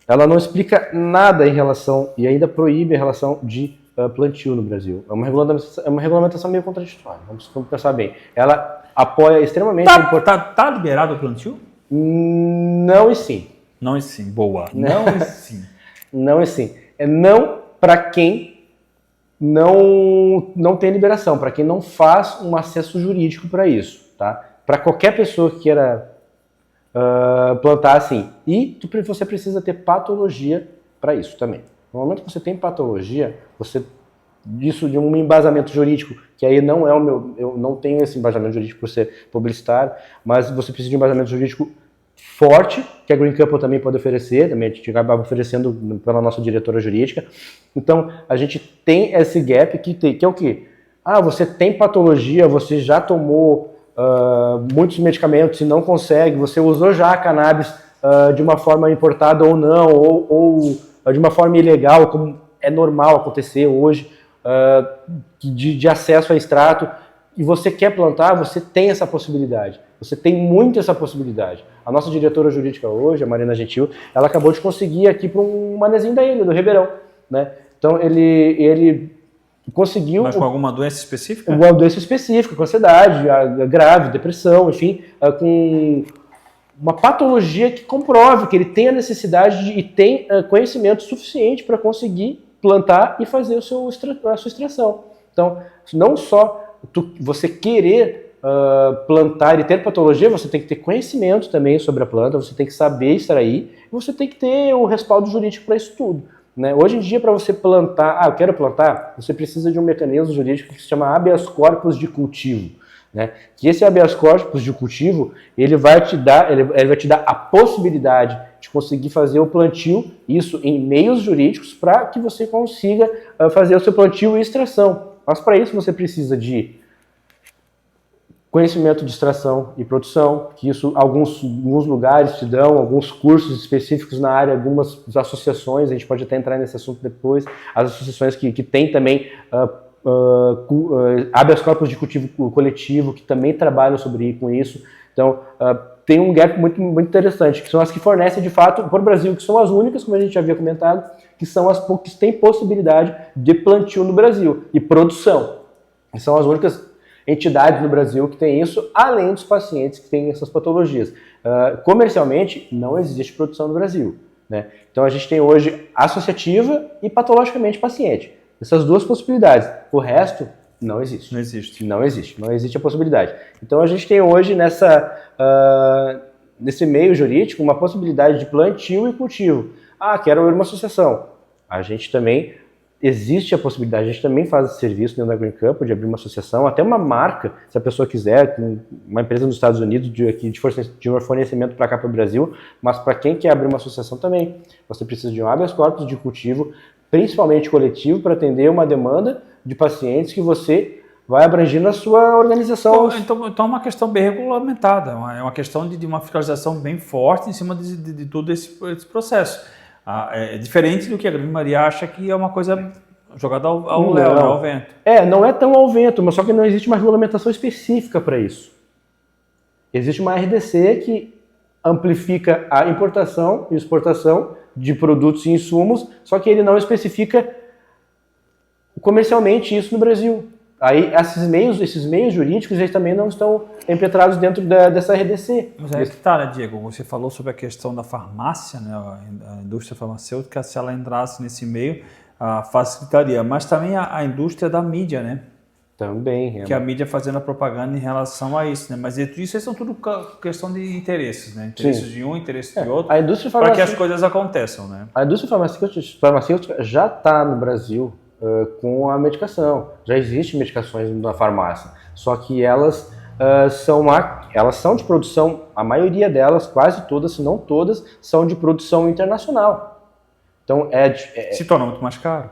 ela não explica nada em relação, e ainda proíbe a relação de plantio no Brasil. É uma regulamentação meio contraditória, vamos pensar bem. Ela apoia extremamente a importação. Tá liberado o plantio? Não e sim. Não e sim, boa. Não e sim. Não e sim. É não para quem não tem liberação, para quem não faz um acesso jurídico para isso, tá? Para qualquer pessoa que queira plantar assim. E você precisa ter patologia para isso também. No momento que você tem patologia, isso de um embasamento jurídico, que aí não é o meu, eu não tenho esse embasamento jurídico por ser publicitário, mas você precisa de um embasamento jurídico forte, que a Green Couple também pode oferecer, também a gente acaba oferecendo pela nossa diretora jurídica. Então, a gente tem esse gap que é o quê? Você tem patologia, você já tomou muitos medicamentos e não consegue, você usou já a cannabis de uma forma importada ou não, ou de uma forma ilegal, como é normal acontecer hoje, de acesso a extrato, e você quer plantar, você tem essa possibilidade. Você tem muito essa possibilidade. A nossa diretora jurídica hoje, a Marina Gentil, ela acabou de conseguir aqui para um manezinho da ilha, do Ribeirão, né? Então ele conseguiu... Mas com alguma doença específica? Alguma doença específica, com ansiedade, grave, depressão, enfim, com uma patologia que comprove que ele tem a necessidade e tem conhecimento suficiente para conseguir plantar e fazer a sua extração. Então, não só você querer plantar e ter patologia, você tem que ter conhecimento também sobre a planta, você tem que saber extrair, e você tem que ter o respaldo jurídico para isso tudo. Né? Hoje em dia, para você plantar, eu quero plantar, você precisa de um mecanismo jurídico que se chama habeas corpus de cultivo. Né? Que esse habeas corpus de cultivo, ele vai te dar a possibilidade de conseguir fazer o plantio, isso em meios jurídicos, para que você consiga fazer o seu plantio e extração. Mas para isso você precisa de conhecimento de extração e produção, que isso alguns lugares te dão, alguns cursos específicos na área, algumas associações, a gente pode até entrar nesse assunto depois, as associações que tem também habeas corpus de cultivo coletivo, que também trabalham com isso. Então, tem um gap muito, muito interessante, que são as que fornecem, de fato, para o Brasil, que são as únicas, como a gente já havia comentado, que são as que têm possibilidade de plantio no Brasil e produção. E são as únicas entidades no Brasil que têm isso, além dos pacientes que têm essas patologias. Comercialmente, não existe produção no Brasil. Né? Então, a gente tem hoje associativa e patologicamente paciente. Essas duas possibilidades. O resto não existe. Não existe. Não existe. Não existe a possibilidade. Então, a gente tem hoje nesse meio jurídico uma possibilidade de plantio e cultivo. Quero abrir uma associação. A gente também... Existe a possibilidade, a gente também faz esse serviço dentro da Green Campo, de abrir uma associação, até uma marca, se a pessoa quiser, uma empresa nos Estados Unidos de um fornecimento para cá para o Brasil, mas para quem quer abrir uma associação também, você precisa de um habeas corpus de cultivo, principalmente coletivo, para atender uma demanda de pacientes que você vai abranger na sua organização. Então é uma questão bem regulamentada, é uma questão de uma fiscalização bem forte em cima de todo esse processo. É diferente do que a Grande Maria acha que é uma coisa jogada ao léu, ao vento. Não é tão ao vento, mas só que não existe uma regulamentação específica para isso. Existe uma RDC que amplifica a importação e exportação de produtos e insumos, só que ele não especifica comercialmente isso no Brasil. Aí esses meios jurídicos eles também não estão impetrados dentro dessa RDC. Mas é que tá, né, Diego? Você falou sobre a questão da farmácia, né, a indústria farmacêutica, se ela entrasse nesse meio, facilitaria. Mas também a indústria da mídia, né? Também. Que a mídia fazendo a propaganda em relação a isso, né? Mas isso são tudo questão de interesses, né? Interesses de um, interesses de outro, para que as coisas aconteçam, né? A indústria farmacêutica já está no Brasil com a medicação. Já existem medicações na farmácia, só que elas são de produção, a maioria delas, quase todas, se não todas, são de produção internacional. Então se torna muito mais caro.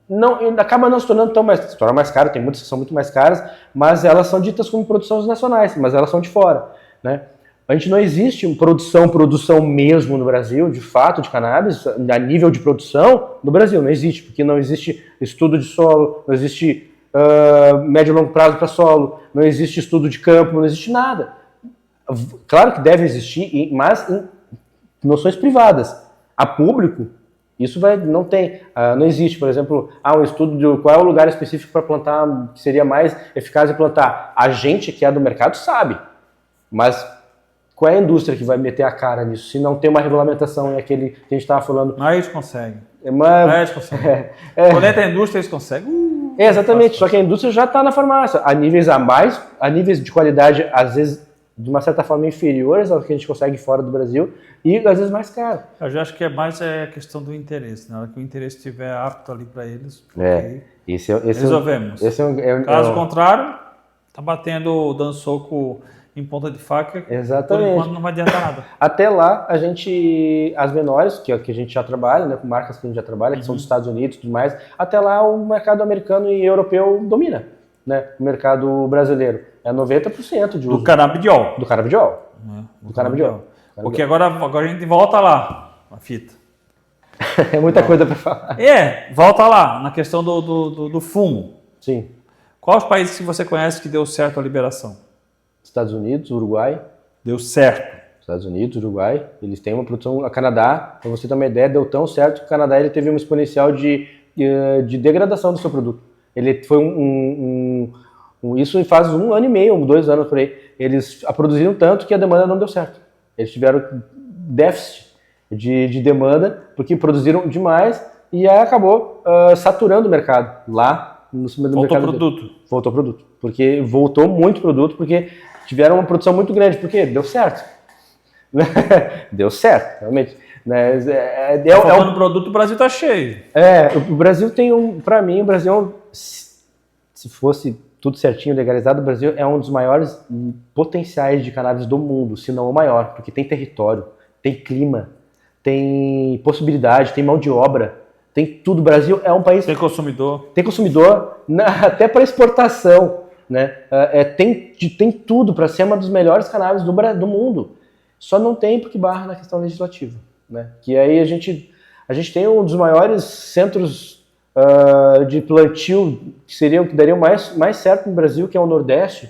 Não, acaba não se tornando tão mais, se torna mais caro, tem muitas que são muito mais caras, mas elas são ditas como produções nacionais, mas elas são de fora, né? A gente não existe produção mesmo no Brasil, de fato, de cannabis, a nível de produção, no Brasil não existe, porque não existe estudo de solo, não existe médio e longo prazo para solo, não existe estudo de campo, não existe nada. Claro que deve existir, mas em noções privadas. A público, isso não tem, não existe, por exemplo, um estudo de qual é o lugar específico para plantar, que seria mais eficaz em plantar. A gente que é do mercado sabe, mas qual é a indústria que vai meter a cara nisso, se não tem uma regulamentação, é aquele que a gente estava falando. Aí eles conseguem. Eles conseguem. Quando entra a indústria, eles conseguem. Exatamente, só que a indústria já está na farmácia, a níveis de qualidade, às vezes, de uma certa forma, inferiores ao que a gente consegue fora do Brasil, e às vezes mais caro. Eu já acho que é mais a questão do interesse, na hora que o interesse estiver apto ali para eles, resolvemos. Caso contrário, está dando soco em ponta de faca, exatamente. Por enquanto não vai adiantar nada. Até lá, as menores, que a gente já trabalha, né, com marcas que a gente já trabalha, que são dos Estados Unidos e tudo mais, até lá o mercado americano e europeu domina, né, o mercado brasileiro. É 90% de uso. Do canabidiol. Do canabidiol. Do canabidiol. Porque agora a gente volta lá, a fita. É muita coisa para falar. Volta lá, na questão do fumo. Sim. Quais os países que você conhece que deu certo a liberação? Estados Unidos, Uruguai. Deu certo. Estados Unidos, Uruguai, eles têm uma produção. A Canadá, para você ter uma ideia, deu tão certo que o Canadá ele teve uma exponencial de degradação do seu produto. Ele foi isso faz 1 ano e meio, 2 anos por aí. Eles produziram tanto que a demanda não deu certo. Eles tiveram déficit de demanda porque produziram demais e aí acabou saturando o mercado lá no mercado. Voltou produto. Voltou produto. Porque voltou muito produto porque tiveram uma produção muito grande. Porque deu certo. Deu certo, realmente. Faltando produto, o Brasil está cheio. O Brasil tem para mim, o Brasil, se fosse tudo certinho, legalizado, o Brasil é um dos maiores potenciais de cannabis do mundo, se não o maior, porque tem território, tem clima, tem possibilidade, tem mão de obra, tem tudo. O Brasil é um país... Tem consumidor. Tem consumidor, até para exportação, né? Tem tudo para ser uma dos melhores cannabis do mundo. Só não tem porque barra na questão legislativa, né? Que aí a gente tem um dos maiores centros de plantio que dariam mais certo no Brasil, que é o Nordeste.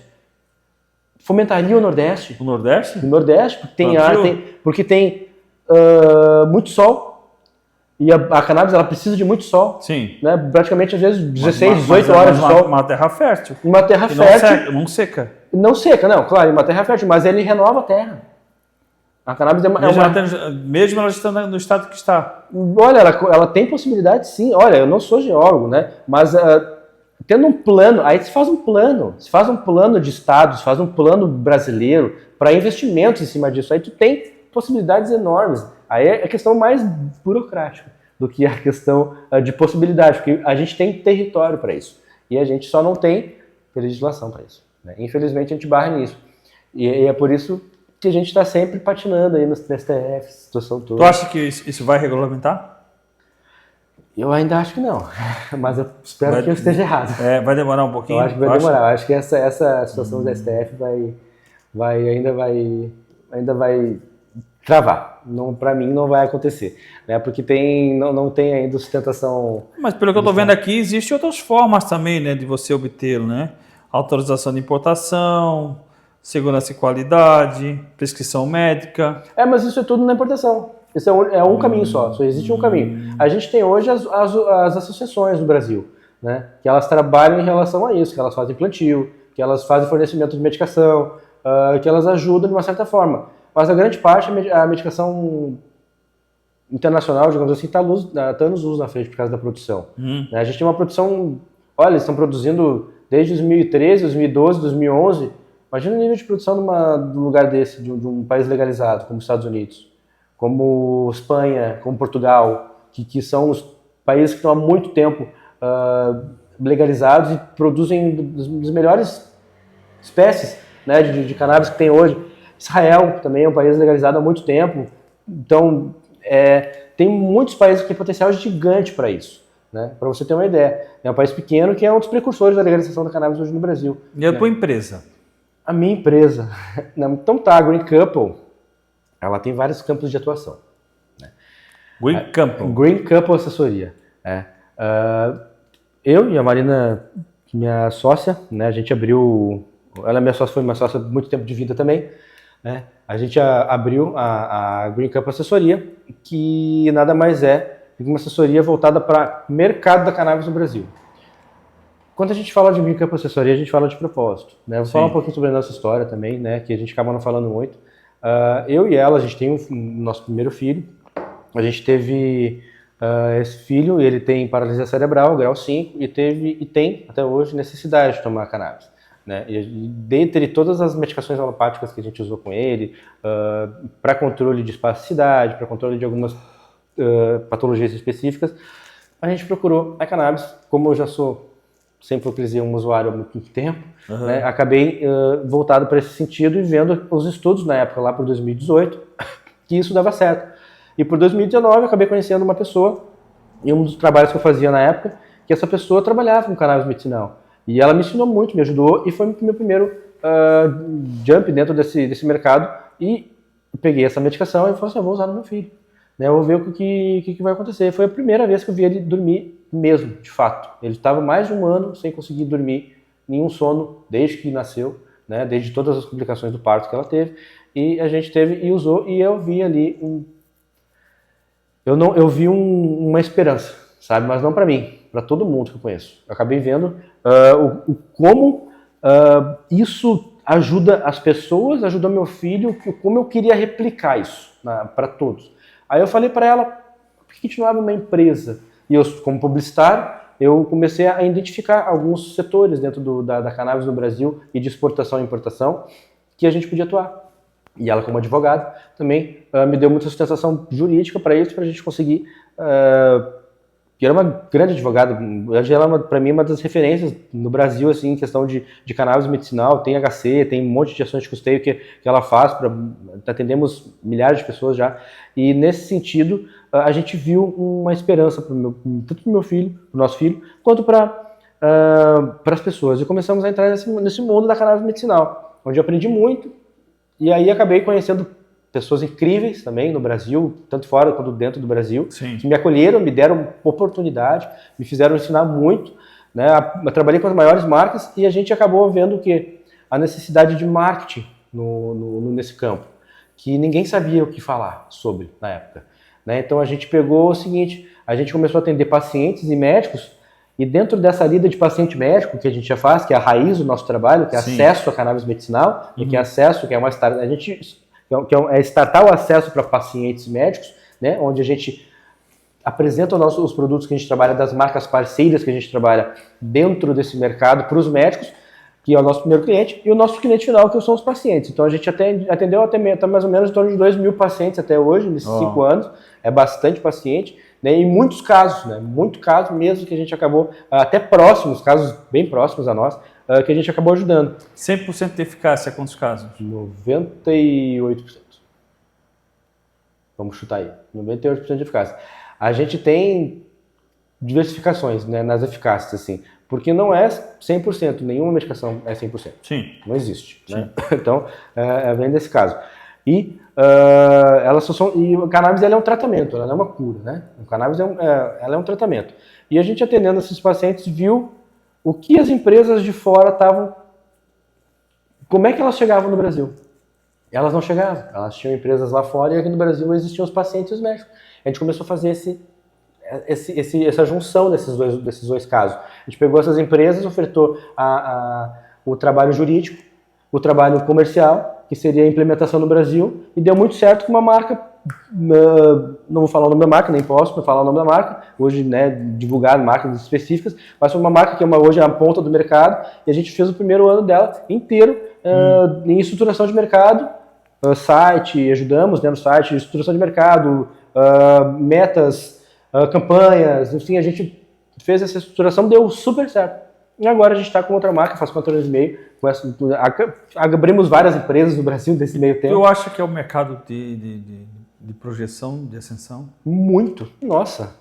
Fomentaria o Nordeste. O Nordeste? O Nordeste, porque tem ar, porque tem muito sol. E a cannabis ela precisa de muito sol. Sim. Né? Praticamente às vezes 16, 18 horas de sol. Uma terra fértil. Uma terra fértil. Não seca. Não seca, não, claro, uma terra fértil, mas ele renova a terra. A cannabis mesmo ela estando no estado que está. Olha, ela tem possibilidade, sim. Olha, eu não sou geólogo, né? Mas tendo um plano, aí se faz um plano de estado, se faz um plano brasileiro para investimentos em cima disso. Aí tu tem possibilidades enormes. Aí é a questão mais burocrática do que a questão de possibilidade, porque a gente tem território para isso. E a gente só não tem legislação para isso. Né? Infelizmente a gente barra nisso. E é por isso que a gente está sempre patinando aí no STF, situação toda. Tu acha que isso vai regulamentar? Eu ainda acho que não, mas eu espero que eu esteja errado. Vai demorar um pouquinho? Eu acho que vai demorar. Eu acho que essa situação do STF ainda vai travar. Para mim não vai acontecer, né? Porque não tem ainda sustentação. Mas pelo que eu estou vendo aqui, existem outras formas também, né, de você obtê-lo, né? Autorização de importação, segurança e qualidade, prescrição médica. Mas isso é tudo na importação. Isso é um caminho só existe um caminho. A gente tem hoje as associações no Brasil, né? Que elas trabalham em relação a isso, que elas fazem plantio, que elas fazem fornecimento de medicação, que elas ajudam de uma certa forma. Mas a grande parte, a medicação internacional, digamos assim, está anos luz na frente por causa da produção. A gente tem uma produção, olha, eles estão produzindo desde 2013, 2012, 2011. Imagina o nível de produção de um lugar desse, de um país legalizado, como os Estados Unidos, como Espanha, como Portugal, que são os países que estão há muito tempo legalizados e produzem as melhores espécies, né, de cannabis que tem hoje. Israel também é um país legalizado há muito tempo. Então, tem muitos países que têm potencial gigante para isso. Né? Para você ter uma ideia. É um país pequeno que é um dos precursores da legalização da cannabis hoje no Brasil. E a tua empresa? A minha empresa. Então tá, a Green Couple, ela tem vários campos de atuação. Né? Green Couple Assessoria. Eu e a Marina, minha sócia, né, a gente abriu... Ela foi minha sócia há muito tempo de vida também. Né? A gente abriu a Green Couple Assessoria, que nada mais é do que uma assessoria voltada para o mercado da cannabis no Brasil. Quando a gente fala de Green Couple Assessoria, a gente fala de propósito. Né? Vou falar um pouquinho sobre a nossa história também, né, que a gente acaba não falando muito. Eu e ela, a gente tem o nosso primeiro filho. A gente teve esse filho, ele tem paralisia cerebral, grau 5, e tem até hoje necessidade de tomar cannabis. Né? E dentre todas as medicações alopáticas que a gente usou com ele, para controle de espasticidade, para controle de algumas patologias específicas, a gente procurou a cannabis. Como eu já sempre utilizei um usuário há muito tempo, né? Acabei voltado para esse sentido e vendo os estudos na época, lá por 2018, que isso dava certo. E por 2019 eu acabei conhecendo uma pessoa, e um dos trabalhos que eu fazia na época, que essa pessoa trabalhava com cannabis medicinal. E ela me ensinou muito, me ajudou, e foi o meu primeiro jump dentro desse mercado. E eu peguei essa medicação e falei assim, eu vou usar no meu filho. Né, eu vou ver o que vai acontecer. Foi a primeira vez que eu vi ele dormir mesmo, de fato. Ele estava mais de 1 ano sem conseguir dormir nenhum sono desde que nasceu, né? Desde todas as complicações do parto que ela teve. E a gente teve e usou, e eu vi ali eu vi uma esperança, sabe? Mas não para mim, para todo mundo que eu conheço. Eu acabei vendo como isso ajuda as pessoas, ajuda meu filho, como eu queria replicar isso para todos. Aí eu falei para ela, por que a gente não abre uma empresa? E eu, como publicitário, eu comecei a identificar alguns setores dentro da cannabis no Brasil e de exportação e importação que a gente podia atuar. E ela, como advogada, também me deu muita sustentação jurídica para isso, para a gente conseguir. E era uma grande advogada. Hoje ela, para mim, é uma das referências no Brasil, assim, em questão de cannabis medicinal. Tem HC, tem um monte de ações de custeio que ela faz. Atendemos milhares de pessoas já. E nesse sentido, a gente viu uma esperança tanto para o meu filho, para o nosso filho, quanto para as pessoas. E começamos a entrar nesse mundo da cannabis medicinal, onde eu aprendi muito. E aí acabei conhecendo pessoas incríveis também no Brasil, tanto fora quanto dentro do Brasil, Sim. que me acolheram, me deram oportunidade, me fizeram ensinar muito, né? Eu trabalhei com as maiores marcas e a gente acabou vendo que a necessidade de marketing nesse campo, que ninguém sabia o que falar sobre na época, né? Então a gente pegou o seguinte, a gente começou a atender pacientes e médicos. E dentro dessa lida de paciente médico que a gente já faz, que é a raiz do nosso trabalho, que é acesso à cannabis medicinal, e que é acesso, que é uma startup, é startar o acesso para pacientes médicos, né, onde a gente apresenta os produtos que a gente trabalha, das marcas parceiras que a gente trabalha dentro desse mercado para os médicos, que é o nosso primeiro cliente, e o nosso cliente final, que são os pacientes. Então a gente atendeu até mais ou menos em torno de 2.000 pacientes até hoje, nesses 5 anos, é bastante paciente. Né, em muitos casos, muito caso mesmo que a gente acabou, até próximos, casos bem próximos a nós, que a gente acabou ajudando. 100% de eficácia, quantos casos? 98%. Vamos chutar aí, 98% de eficácia. A gente tem diversificações, né, nas eficácias, assim, porque não é 100%, nenhuma medicação é 100%. Sim. Não existe. Né? Então, vem desse caso. E e o cannabis é um tratamento, ela não é uma cura, né? O cannabis ela é um tratamento. E a gente atendendo esses pacientes viu o que as empresas de fora estavam, como é que elas chegavam no Brasil? Elas não chegavam, elas tinham empresas lá fora e aqui no Brasil existiam os pacientes e os médicos. A gente começou a fazer essa junção desses dois casos. A gente pegou essas empresas, ofertou o trabalho jurídico, o trabalho comercial, que seria a implementação no Brasil, e deu muito certo com uma marca, não vou falar o nome da marca, nem posso falar o nome da marca, hoje, né, divulgar marcas específicas, mas foi uma marca que hoje é a ponta do mercado, e a gente fez o primeiro ano dela inteiro em estruturação de mercado, site, ajudamos, né, no site, estruturação de mercado, metas, campanhas, enfim, a gente fez essa estruturação, deu super certo. E agora a gente está com outra marca, faz 4 anos e meio. Abrimos várias empresas no Brasil desse meio tempo. Eu acho que é o mercado de projeção, de ascensão? Muito. Nossa.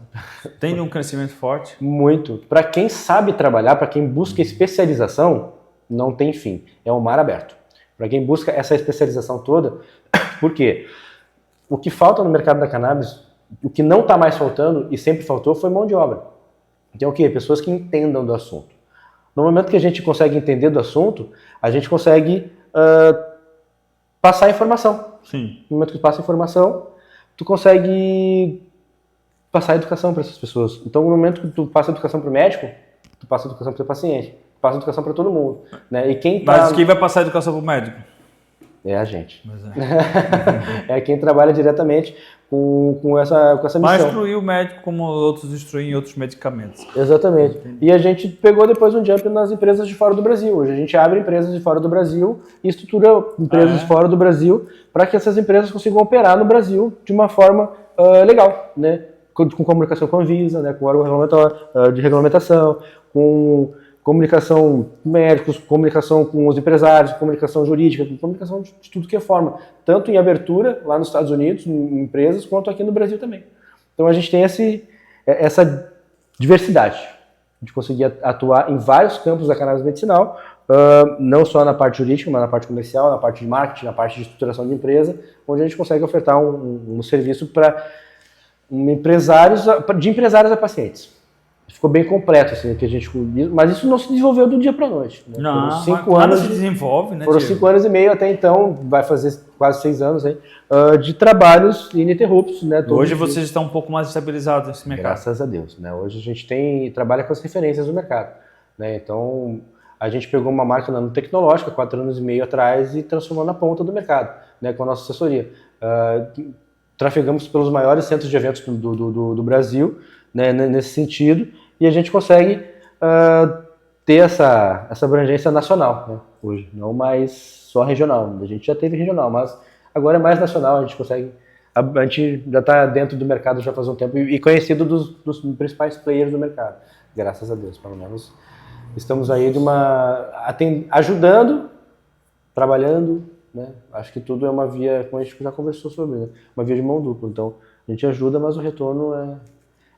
Tem um crescimento forte? Muito. Para quem sabe trabalhar, para quem busca especialização, não tem fim. É um mar aberto. Para quem busca essa especialização toda, por quê? O que falta no mercado da cannabis, o que não está mais faltando e sempre faltou, foi mão de obra. Então o quê? Pessoas que entendam do assunto. No momento que a gente consegue entender do assunto, a gente consegue passar informação. Sim. No momento que passa informação, tu consegue passar educação para essas pessoas. Então, no momento que tu passa educação para o médico, tu passa educação para o paciente, tu passa educação para todo mundo. Né? E Mas quem vai passar a educação para o médico? É a gente. É quem trabalha diretamente com essa missão. Mas instruir o médico como outros instruem outros medicamentos. Exatamente. Entendi. E a gente pegou depois um jump nas empresas de fora do Brasil. Hoje a gente abre empresas de fora do Brasil e estrutura empresas de fora do Brasil para que essas empresas consigam operar no Brasil de uma forma legal, né? Com comunicação com a Anvisa, né? Com o órgão de regulamentação, com comunicação com médicos, comunicação com os empresários, comunicação jurídica, comunicação de tudo que é forma, tanto em abertura lá nos Estados Unidos, em empresas, quanto aqui no Brasil também. Então a gente tem essa diversidade de conseguir atuar em vários campos da cannabis medicinal, não só na parte jurídica, mas na parte comercial, na parte de marketing, na parte de estruturação de empresa, onde a gente consegue ofertar um serviço para empresários a pacientes. ficou bem completo, assim, que a gente, mas isso não se desenvolveu do dia para a noite. Né? Não, foram 5 anos se desenvolve, né? Foram 5 anos e meio até então, vai fazer quase 6 anos aí, de trabalhos ininterruptos, né? Hoje vocês estão um pouco mais estabilizados nesse mercado. Graças a Deus, né? Hoje a gente trabalha com as referências do mercado, né? Então a gente pegou uma marca nanotecnológica 4 anos e meio atrás e transformou na ponta do mercado, né? Com a nossa assessoria. Trafegamos pelos maiores centros de eventos do Brasil, né? Nesse sentido, e a gente consegue ter essa abrangência nacional, né? Hoje, não mais só regional. A gente já teve regional, mas agora é mais nacional, a gente consegue. A gente já está dentro do mercado já faz um tempo e conhecido dos principais players do mercado. Graças a Deus, pelo menos. Estamos aí ajudando, trabalhando, né? Acho que tudo é uma via, como a gente já conversou sobre, né? Uma via de mão dupla. Então, a gente ajuda, mas o retorno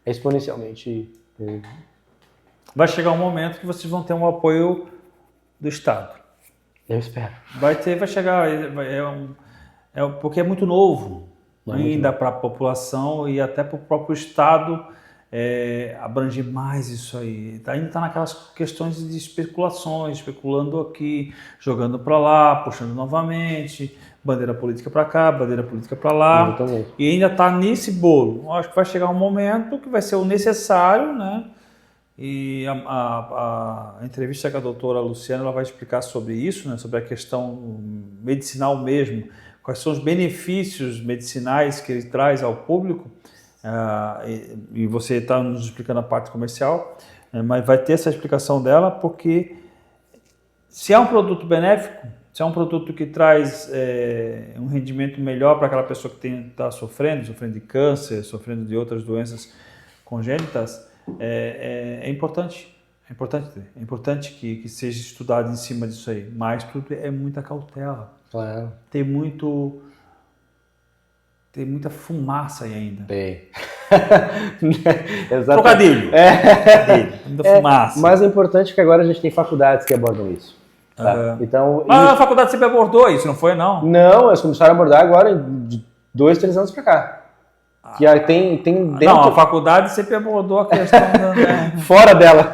é exponencialmente. Vai chegar um momento que vocês vão ter um apoio do Estado. Eu espero. Vai chegar, porque é muito novo ainda para a população e até para o próprio Estado abranger mais isso aí. Ainda está naquelas questões de especulações, especulando aqui, jogando para lá, puxando novamente, bandeira política para cá, bandeira política para lá. Exatamente. E ainda está nesse bolo. Acho que vai chegar um momento que vai ser o necessário, né? E a entrevista com a doutora Luciana ela vai explicar sobre isso, né? Sobre a questão medicinal mesmo, quais são os benefícios medicinais que ele traz ao público, e você está nos explicando a parte comercial, mas vai ter essa explicação dela, porque se é um produto benéfico, se é um produto que traz um rendimento melhor para aquela pessoa que está sofrendo de câncer, sofrendo de outras doenças congênitas, é importante. É importante que seja estudado em cima disso aí, mas tudo é muita cautela. Claro. Tem muita fumaça aí ainda. Tem. Trocadilho. Muita fumaça. Mas é importante que agora a gente tem faculdades que abordam isso. Tá? Então, mas a faculdade sempre abordou isso, não foi, não? Não, eles começaram a abordar agora de 2, 3 anos para cá. Que aí tem dentro... Não, a faculdade sempre abordou a questão da... Fora dela.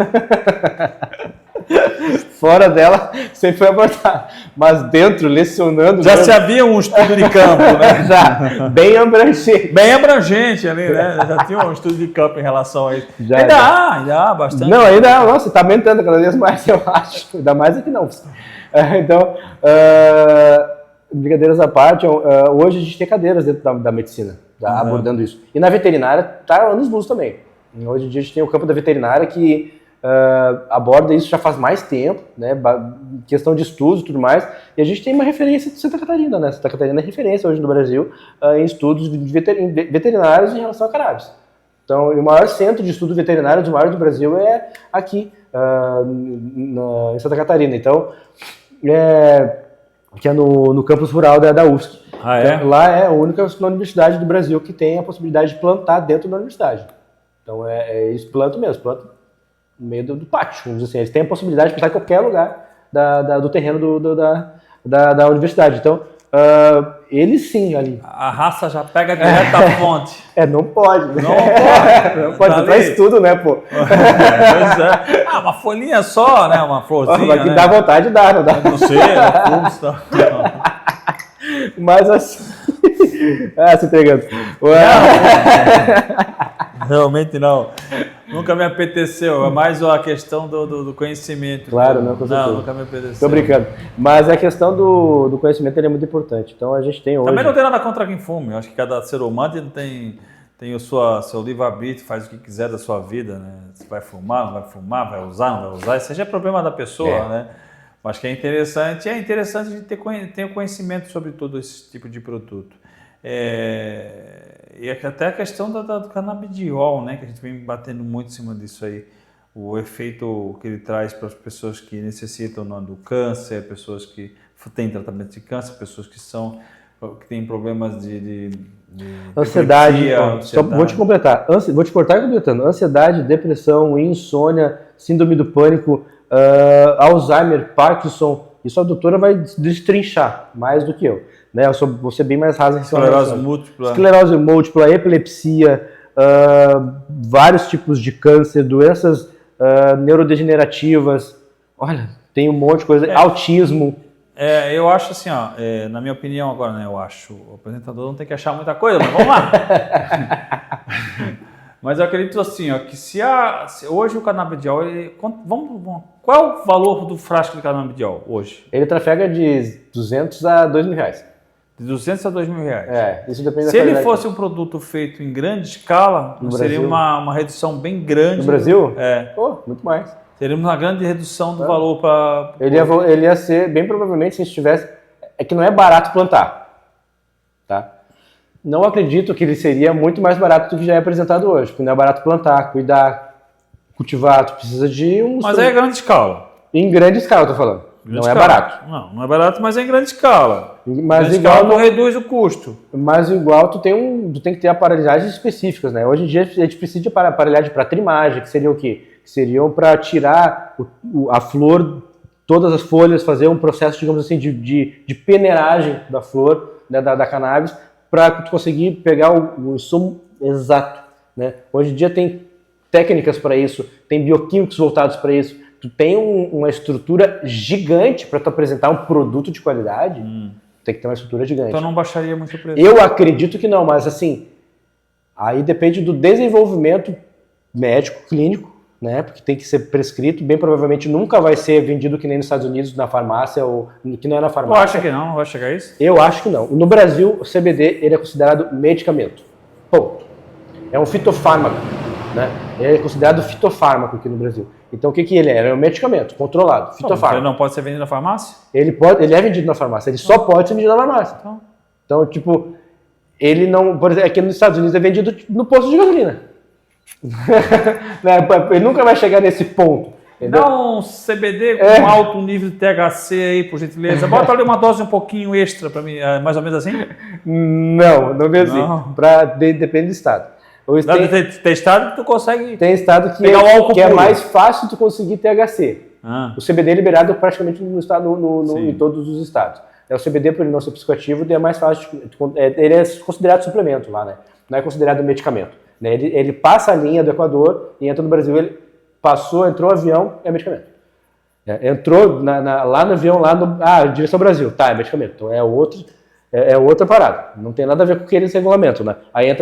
Fora dela, sempre foi abordado. Mas dentro, lecionando... Já se havia um estudo de campo, né? Já, bem abrangente. Bem abrangente ali, né? Já tinha um estudo de campo em relação a isso. Ainda há bastante. Não, ainda há. Nossa, está aumentando cada vez mais, eu acho. Ainda mais aqui não. Então, brincadeiras à parte, hoje a gente tem cadeiras dentro da medicina, abordando isso. E na veterinária está anos-luz também. Hoje em dia a gente tem o campo da veterinária que aborda isso já faz mais tempo, né? Questão de estudos e tudo mais. E a gente tem uma referência de Santa Catarina, né? Santa Catarina é referência hoje no Brasil em estudos veterinários em relação a cannabis. Então, o maior centro de estudo veterinário do Brasil é aqui, em Santa Catarina. Então, que é no campus rural da UFSC. Então, lá é a única universidade do Brasil que tem a possibilidade de plantar dentro da universidade. Então, eles plantam mesmo, plantam no meio do pátio, vamos dizer assim. Eles têm a possibilidade de plantar em qualquer lugar do terreno da universidade. Então, eles sim ali. A raça já pega direto da fonte. Não pode. Né? Não pode. Não faz tudo, né, pô? Pois é. Uma folhinha só, né? Uma florzinha, mas que né? dá vontade, dá, não dá? Não sei, não. Mas assim... se entregando. Realmente não. Nunca me apeteceu. É mais a questão do conhecimento. Claro, não, com certeza. Não, nunca me apeteceu. Tô brincando. Mas a questão do conhecimento ele é muito importante. Então a gente tem hoje... Também não tem nada contra quem fume. Eu acho que cada ser humano tem o seu livre-arbítrio, faz o que quiser da sua vida, né? Se vai fumar, não vai fumar, vai usar, não vai usar. Isso já é problema da pessoa, né? Mas que é interessante a gente ter o conhecimento sobre todo esse tipo de produto. E até a questão do canabidiol, né? Que a gente vem batendo muito em cima disso aí. O efeito que ele traz para as pessoas que necessitam do câncer, pessoas que têm tratamento de câncer, pessoas que têm problemas de ansiedade. Só vou te completar. Vou te cortar completando. Ansiedade, depressão, insônia, síndrome do pânico, Alzheimer, Parkinson. Isso a doutora vai destrinchar mais do que eu. Né? Vou ser bem mais raso em relação a esclerose múltipla, epilepsia, vários tipos de câncer, doenças neurodegenerativas, olha, tem um monte de coisa, autismo. Eu acho assim, ó, na minha opinião agora, né, eu acho, o apresentador não tem que achar muita coisa, mas vamos lá. Mas eu acredito assim, ó, que se hoje o canabidiol, qual é o valor do frasco de canabidiol hoje? Ele trafega de 200 a 2 mil reais. De 200 a 2 mil reais. Isso depende da Se ele fosse um produto feito em grande escala, seria uma redução bem grande. No Brasil? Muito mais. Teríamos uma grande redução do valor para... Ele ia ser, bem provavelmente, se estivesse... É que não é barato plantar, tá? Não acredito que ele seria muito mais barato do que já é apresentado hoje, porque não é barato plantar, cuidar, cultivar, tu precisa de um... Mas é grande escala. Em grande escala, eu tô falando. Não é barato. Não é barato, mas é em grande escala. Mas igual não reduz o custo. Mas igual tu tem que ter aparelhagens específicas, né? Hoje em dia a gente precisa de aparelhagem para trimagem, que seria o quê? Que seriam para tirar a flor, todas as folhas, fazer um processo, digamos assim, de peneiragem da flor, né, da cannabis, para tu conseguir pegar o insumo exato, né? Hoje em dia tem técnicas para isso, tem bioquímicos voltados para isso. Tu tem uma estrutura gigante para tu apresentar um produto de qualidade, tem que ter uma estrutura gigante. Então não baixaria muito o preço? Eu acredito que não, mas assim, aí depende do desenvolvimento médico, clínico, né? Porque tem que ser prescrito, bem provavelmente nunca vai ser vendido que nem nos Estados Unidos, na farmácia, ou que não é na farmácia. Tu acha que não vai chegar a isso? Eu acho que não. No Brasil, o CBD ele é considerado medicamento. Ponto. É um fitofármaco, né? Ele é considerado fitofármaco aqui no Brasil. Então o que ele é? Ele é um medicamento controlado, fitofármaco. Ele não pode ser vendido na farmácia? Ele é vendido na farmácia, ele só pode ser vendido na farmácia. Então tipo, ele não... Por exemplo, aqui nos Estados Unidos é vendido no posto de gasolina. Ele nunca vai chegar nesse ponto. Entendeu? Dá um CBD com alto nível de THC aí, por gentileza. Bota ali uma dose um pouquinho extra para mim, mais ou menos assim? Não é assim. Depende do estado. Tem estado que tu consegue. Tem estado que é mais fácil tu conseguir THC. O CBD é liberado praticamente no estado, em todos os estados. O CBD, por ele não ser psicoativo, é mais fácil. Ele é considerado suplemento lá, né? Não é considerado medicamento. Né? Ele passa a linha do Equador e entra no Brasil. Ele entrou no avião, é medicamento. Entrou lá no avião, direção ao Brasil, é medicamento. Então é outra parada. Não tem nada a ver com o que eles regulamentam, né? Aí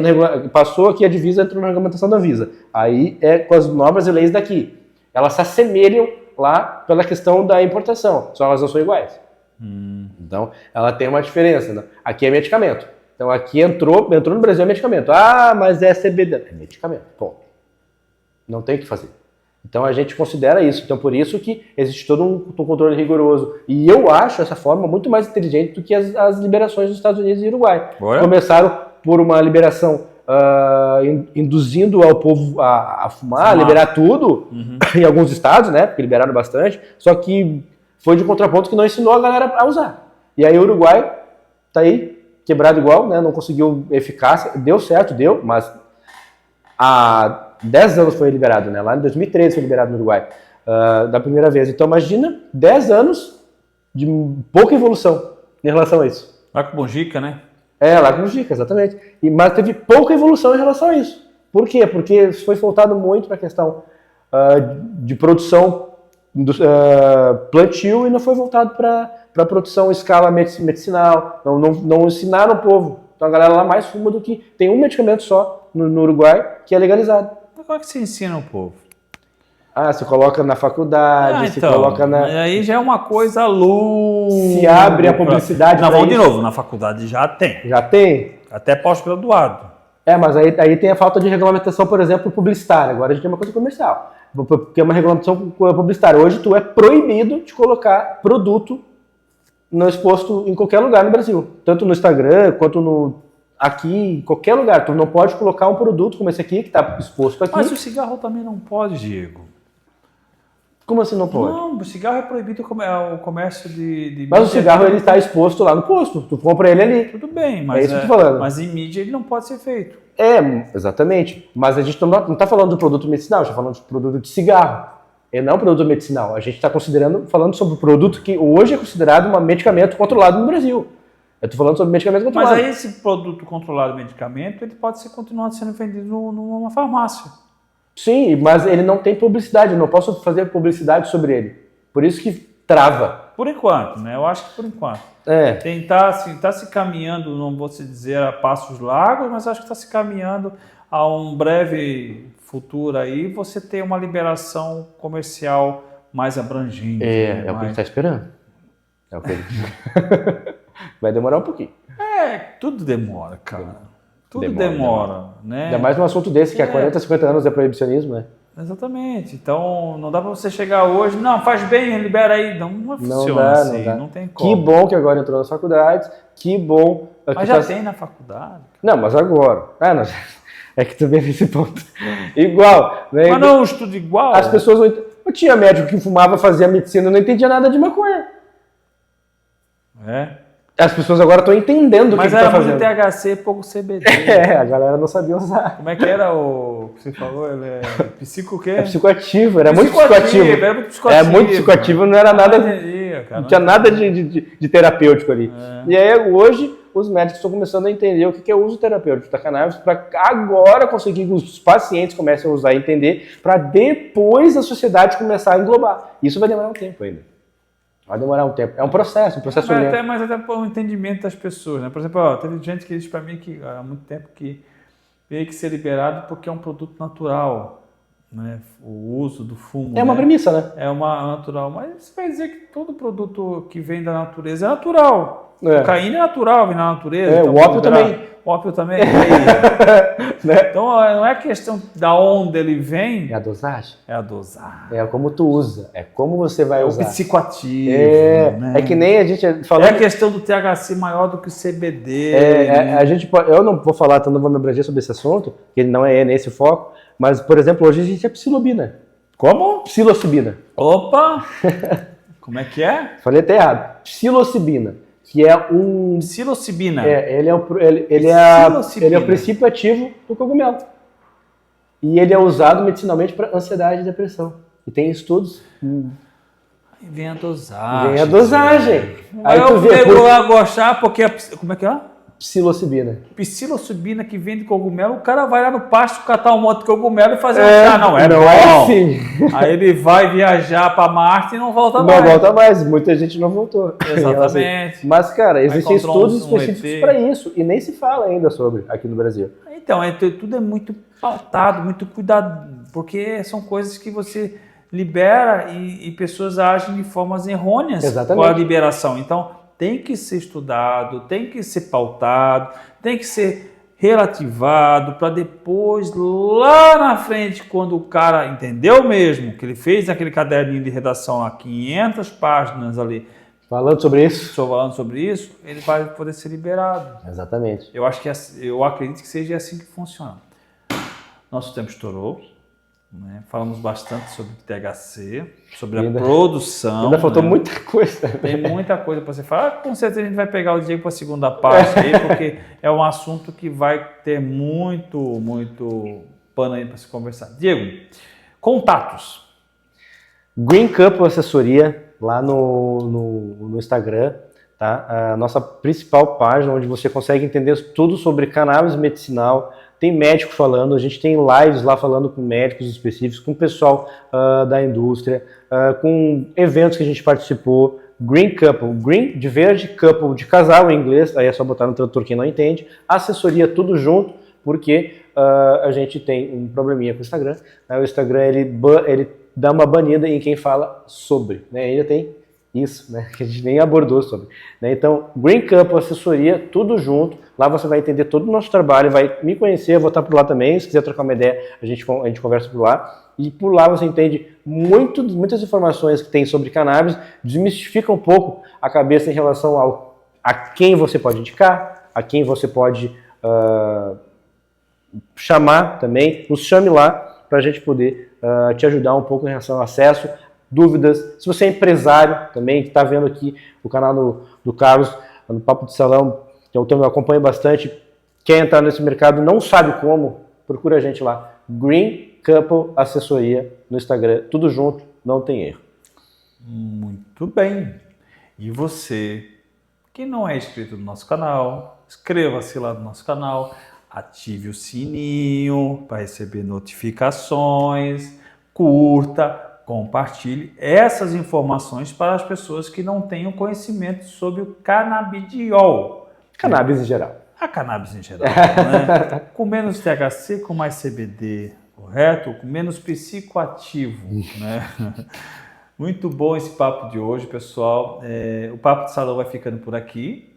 passou aqui a divisa, entrou na regulamentação da Anvisa. Aí é com as normas e leis daqui. Elas se assemelham lá pela questão da importação, só elas não são iguais. Então ela tem uma diferença, né? Aqui é medicamento. Então aqui entrou no Brasil é medicamento. Mas é CBD. É medicamento, ponto. Não tem o que fazer. Então a gente considera isso. Então por isso que existe todo um controle rigoroso. E eu acho essa forma muito mais inteligente do que as liberações dos Estados Unidos e Uruguai. Começaram por uma liberação induzindo ao povo a fumar, a liberar tudo, em alguns estados, né? Porque liberaram bastante. Só que foi de contraponto que não ensinou a galera a usar. E aí o Uruguai tá aí, quebrado igual, né? Não conseguiu eficácia. Deu certo, mas há 10 anos foi liberado, né? Lá em 2013 foi liberado no Uruguai, da primeira vez. Então imagina 10 anos de pouca evolução em relação a isso. Lá com Mojica, né? Lá com Mojica, exatamente. Mas teve pouca evolução em relação a isso. Por quê? Porque foi voltado muito para a questão de produção plantio e não foi voltado para a produção em escala medicinal. Não ensinaram o povo. Então a galera lá mais fuma do que... Tem um medicamento só no Uruguai que é legalizado. Mas como é que você ensina o povo? Você coloca na faculdade, você coloca na... Aí já é uma coisa louca. Se abre a publicidade. Vamos de novo, na faculdade já tem. Já tem? Até pós-graduado. Mas aí tem a falta de regulamentação, por exemplo, publicitária. Agora a gente tem uma coisa comercial. Porque é uma regulamentação publicitária. Hoje tu é proibido de colocar produto não exposto em qualquer lugar no Brasil. Tanto no Instagram, quanto aqui, em qualquer lugar. Tu não pode colocar um produto como esse aqui, que está exposto aqui. Mas o cigarro também não pode, Diego. Como assim não pode? Não, o cigarro é proibido o comércio de Mas o cigarro ele está exposto lá no posto. Tu compra ele ali. Tudo bem, mas, isso que eu tô falando. Mas em mídia ele não pode ser feito. Exatamente. Mas a gente não está falando do produto medicinal, a gente está falando do produto de cigarro. E não produto medicinal. A gente está falando sobre o produto que hoje é considerado um medicamento controlado no Brasil. Eu tô falando sobre medicamento Mas controlado. aí esse produto controlado de medicamento, ele pode ser continuado sendo vendido numa farmácia. Sim, mas ele não tem publicidade, eu não posso fazer publicidade sobre ele. Por isso que trava. Por enquanto, né? Eu acho que por enquanto. Tá se caminhando, não vou se dizer a passos largos, mas acho que está se caminhando a um breve futuro aí, você ter uma liberação comercial mais abrangente. É o que a gente está esperando. É o que vai demorar um pouquinho. Tudo demora, cara. Tudo demora, né? Ainda mais num assunto desse, que há 40, 50 anos é proibicionismo, né? Exatamente. Então, não dá para você chegar hoje, não, faz bem, libera aí. Não funciona assim, não tem como. Que bom que agora entrou nas faculdades, que bom... Mas já tem na faculdade. Não, mas agora... É que também nesse ponto. Igual. Né? Mas não, estudo igual. As pessoas não... Eu tinha médico que fumava, fazia medicina, não entendia nada de maconha. As pessoas agora estão entendendo o que está fazendo. Mas era muito THC, pouco CBD. A galera não sabia usar. Como é que era o que você falou? Ele é psico o quê? É psicoativo, era muito psicoativo. Era muito psicoativo. É muito psicoativo, não era nada... Não tinha nada de terapêutico ali. E aí hoje os médicos estão começando a entender o que é o uso terapêutico da cannabis para agora conseguir que os pacientes comecem a usar e entender para depois a sociedade começar a englobar. Isso vai demorar um tempo ainda. Vai demorar um tempo. É um processo lento. Mas até por um entendimento das pessoas, né? Por exemplo, teve gente que disse para mim que há muito tempo que veio que ser liberado porque é um produto natural, né? O uso do fumo. É uma premissa, né? É uma natural. Mas você vai dizer que todo produto que vem da natureza é natural. Cocaína é natural, vem da natureza. Então o ópio também. O ópio também. Então não é questão da onde ele vem. É a dosagem. É a dosagem. É como tu usa. É como você vai usar. O psicoativo. Né? É que nem a gente falou. É a questão do THC maior do que o CBD. A gente, eu não vou falar, não vou me abranger sobre esse assunto, que ele não é nesse foco, mas, por exemplo, hoje a gente é psilocibina. Como? Psilocibina. Opa! Como é que é? Falei até errado. Psilocibina. Que é um... Psilocibina. Ele é o princípio ativo do cogumelo. E ele é usado medicinalmente para ansiedade e depressão. E tem estudos... Vem a dosagem. Vem a dosagem. Aí tu vê... a gostar porque... Como é que é? Psilocibina. Psilocibina que vem de cogumelo, o cara vai lá no pasto catar um monte de cogumelo e fazer não é assim. Aí ele vai viajar para Marte e não volta mais. Não volta mais, muita gente não voltou. Exatamente. Mas, cara, existem estudos específicos para isso e nem se fala ainda sobre aqui no Brasil. Então, tudo é muito pautado, muito cuidado, porque são coisas que você libera e pessoas agem de formas errôneas com a liberação. Então, tem que ser estudado, tem que ser pautado, tem que ser relativado para depois, lá na frente, quando o cara entendeu mesmo, que ele fez aquele caderninho de redação lá, 500 páginas ali, falando sobre isso, ele vai poder ser liberado. Exatamente. Eu acredito que seja assim que funciona. Nosso tempo estourou. Né? Falamos bastante sobre THC, sobre a produção. Ainda faltou muita coisa. Tem muita coisa para você falar. Com certeza a gente vai pegar o Diego para a segunda parte aí, porque é um assunto que vai ter muito pano aí para se conversar. Diego, contatos. Green Couple Assessoria, lá no Instagram, tá? A nossa principal página, onde você consegue entender tudo sobre cannabis medicinal. Tem médico falando, a gente tem lives lá falando com médicos específicos, com o pessoal da indústria, com eventos que a gente participou. Green Couple, Green de verde, Couple de casal em inglês, aí é só botar no tradutor quem não entende. Assessoria tudo junto, porque a gente tem um probleminha com o Instagram. O Instagram ele dá uma banida em quem fala sobre, né? Ainda tem isso, né? Que a gente nem abordou sobre. Né? Então, Green Couple Assessoria, tudo junto. Lá você vai entender todo o nosso trabalho, vai me conhecer, eu vou estar por lá também. Se quiser trocar uma ideia, a gente conversa por lá. E por lá você entende muitas informações que tem sobre cannabis, desmistifica um pouco a cabeça em relação a quem você pode indicar, a quem você pode chamar também. Nos chame lá para a gente poder te ajudar um pouco em relação ao acesso, dúvidas. Se você é empresário também, que está vendo aqui o canal do Carlos, no Papo de Salão, que eu acompanho bastante, quer entrar nesse mercado, não sabe como, procura a gente lá. Green Couple Assessoria no Instagram, tudo junto, não tem erro. Muito bem. E você que não é inscrito no nosso canal, inscreva-se lá no nosso canal, ative o sininho para receber notificações, curta, compartilhe essas informações para as pessoas que não tenham conhecimento sobre o canabidiol. Cannabis em geral. A cannabis em geral, né? Com menos THC, com mais CBD, correto? Com menos psicoativo, né? Muito bom esse papo de hoje, pessoal. O Papo de Salão vai ficando por aqui,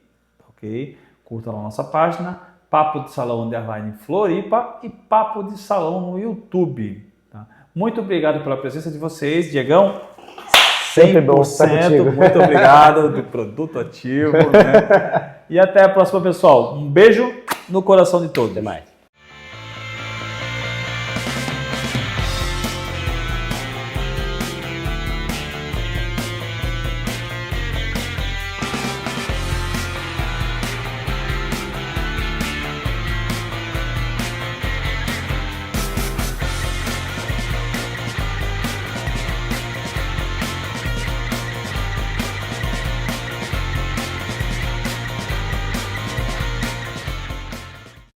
ok? Curta lá a nossa página, Papo de Salão _ Floripa e Papo de Salão no YouTube. Tá? Muito obrigado pela presença de vocês, Diegão. Sempre bom estar contigo. Muito obrigado do produto ativo. Né? E até a próxima, pessoal. Um beijo no coração de todos. Até mais.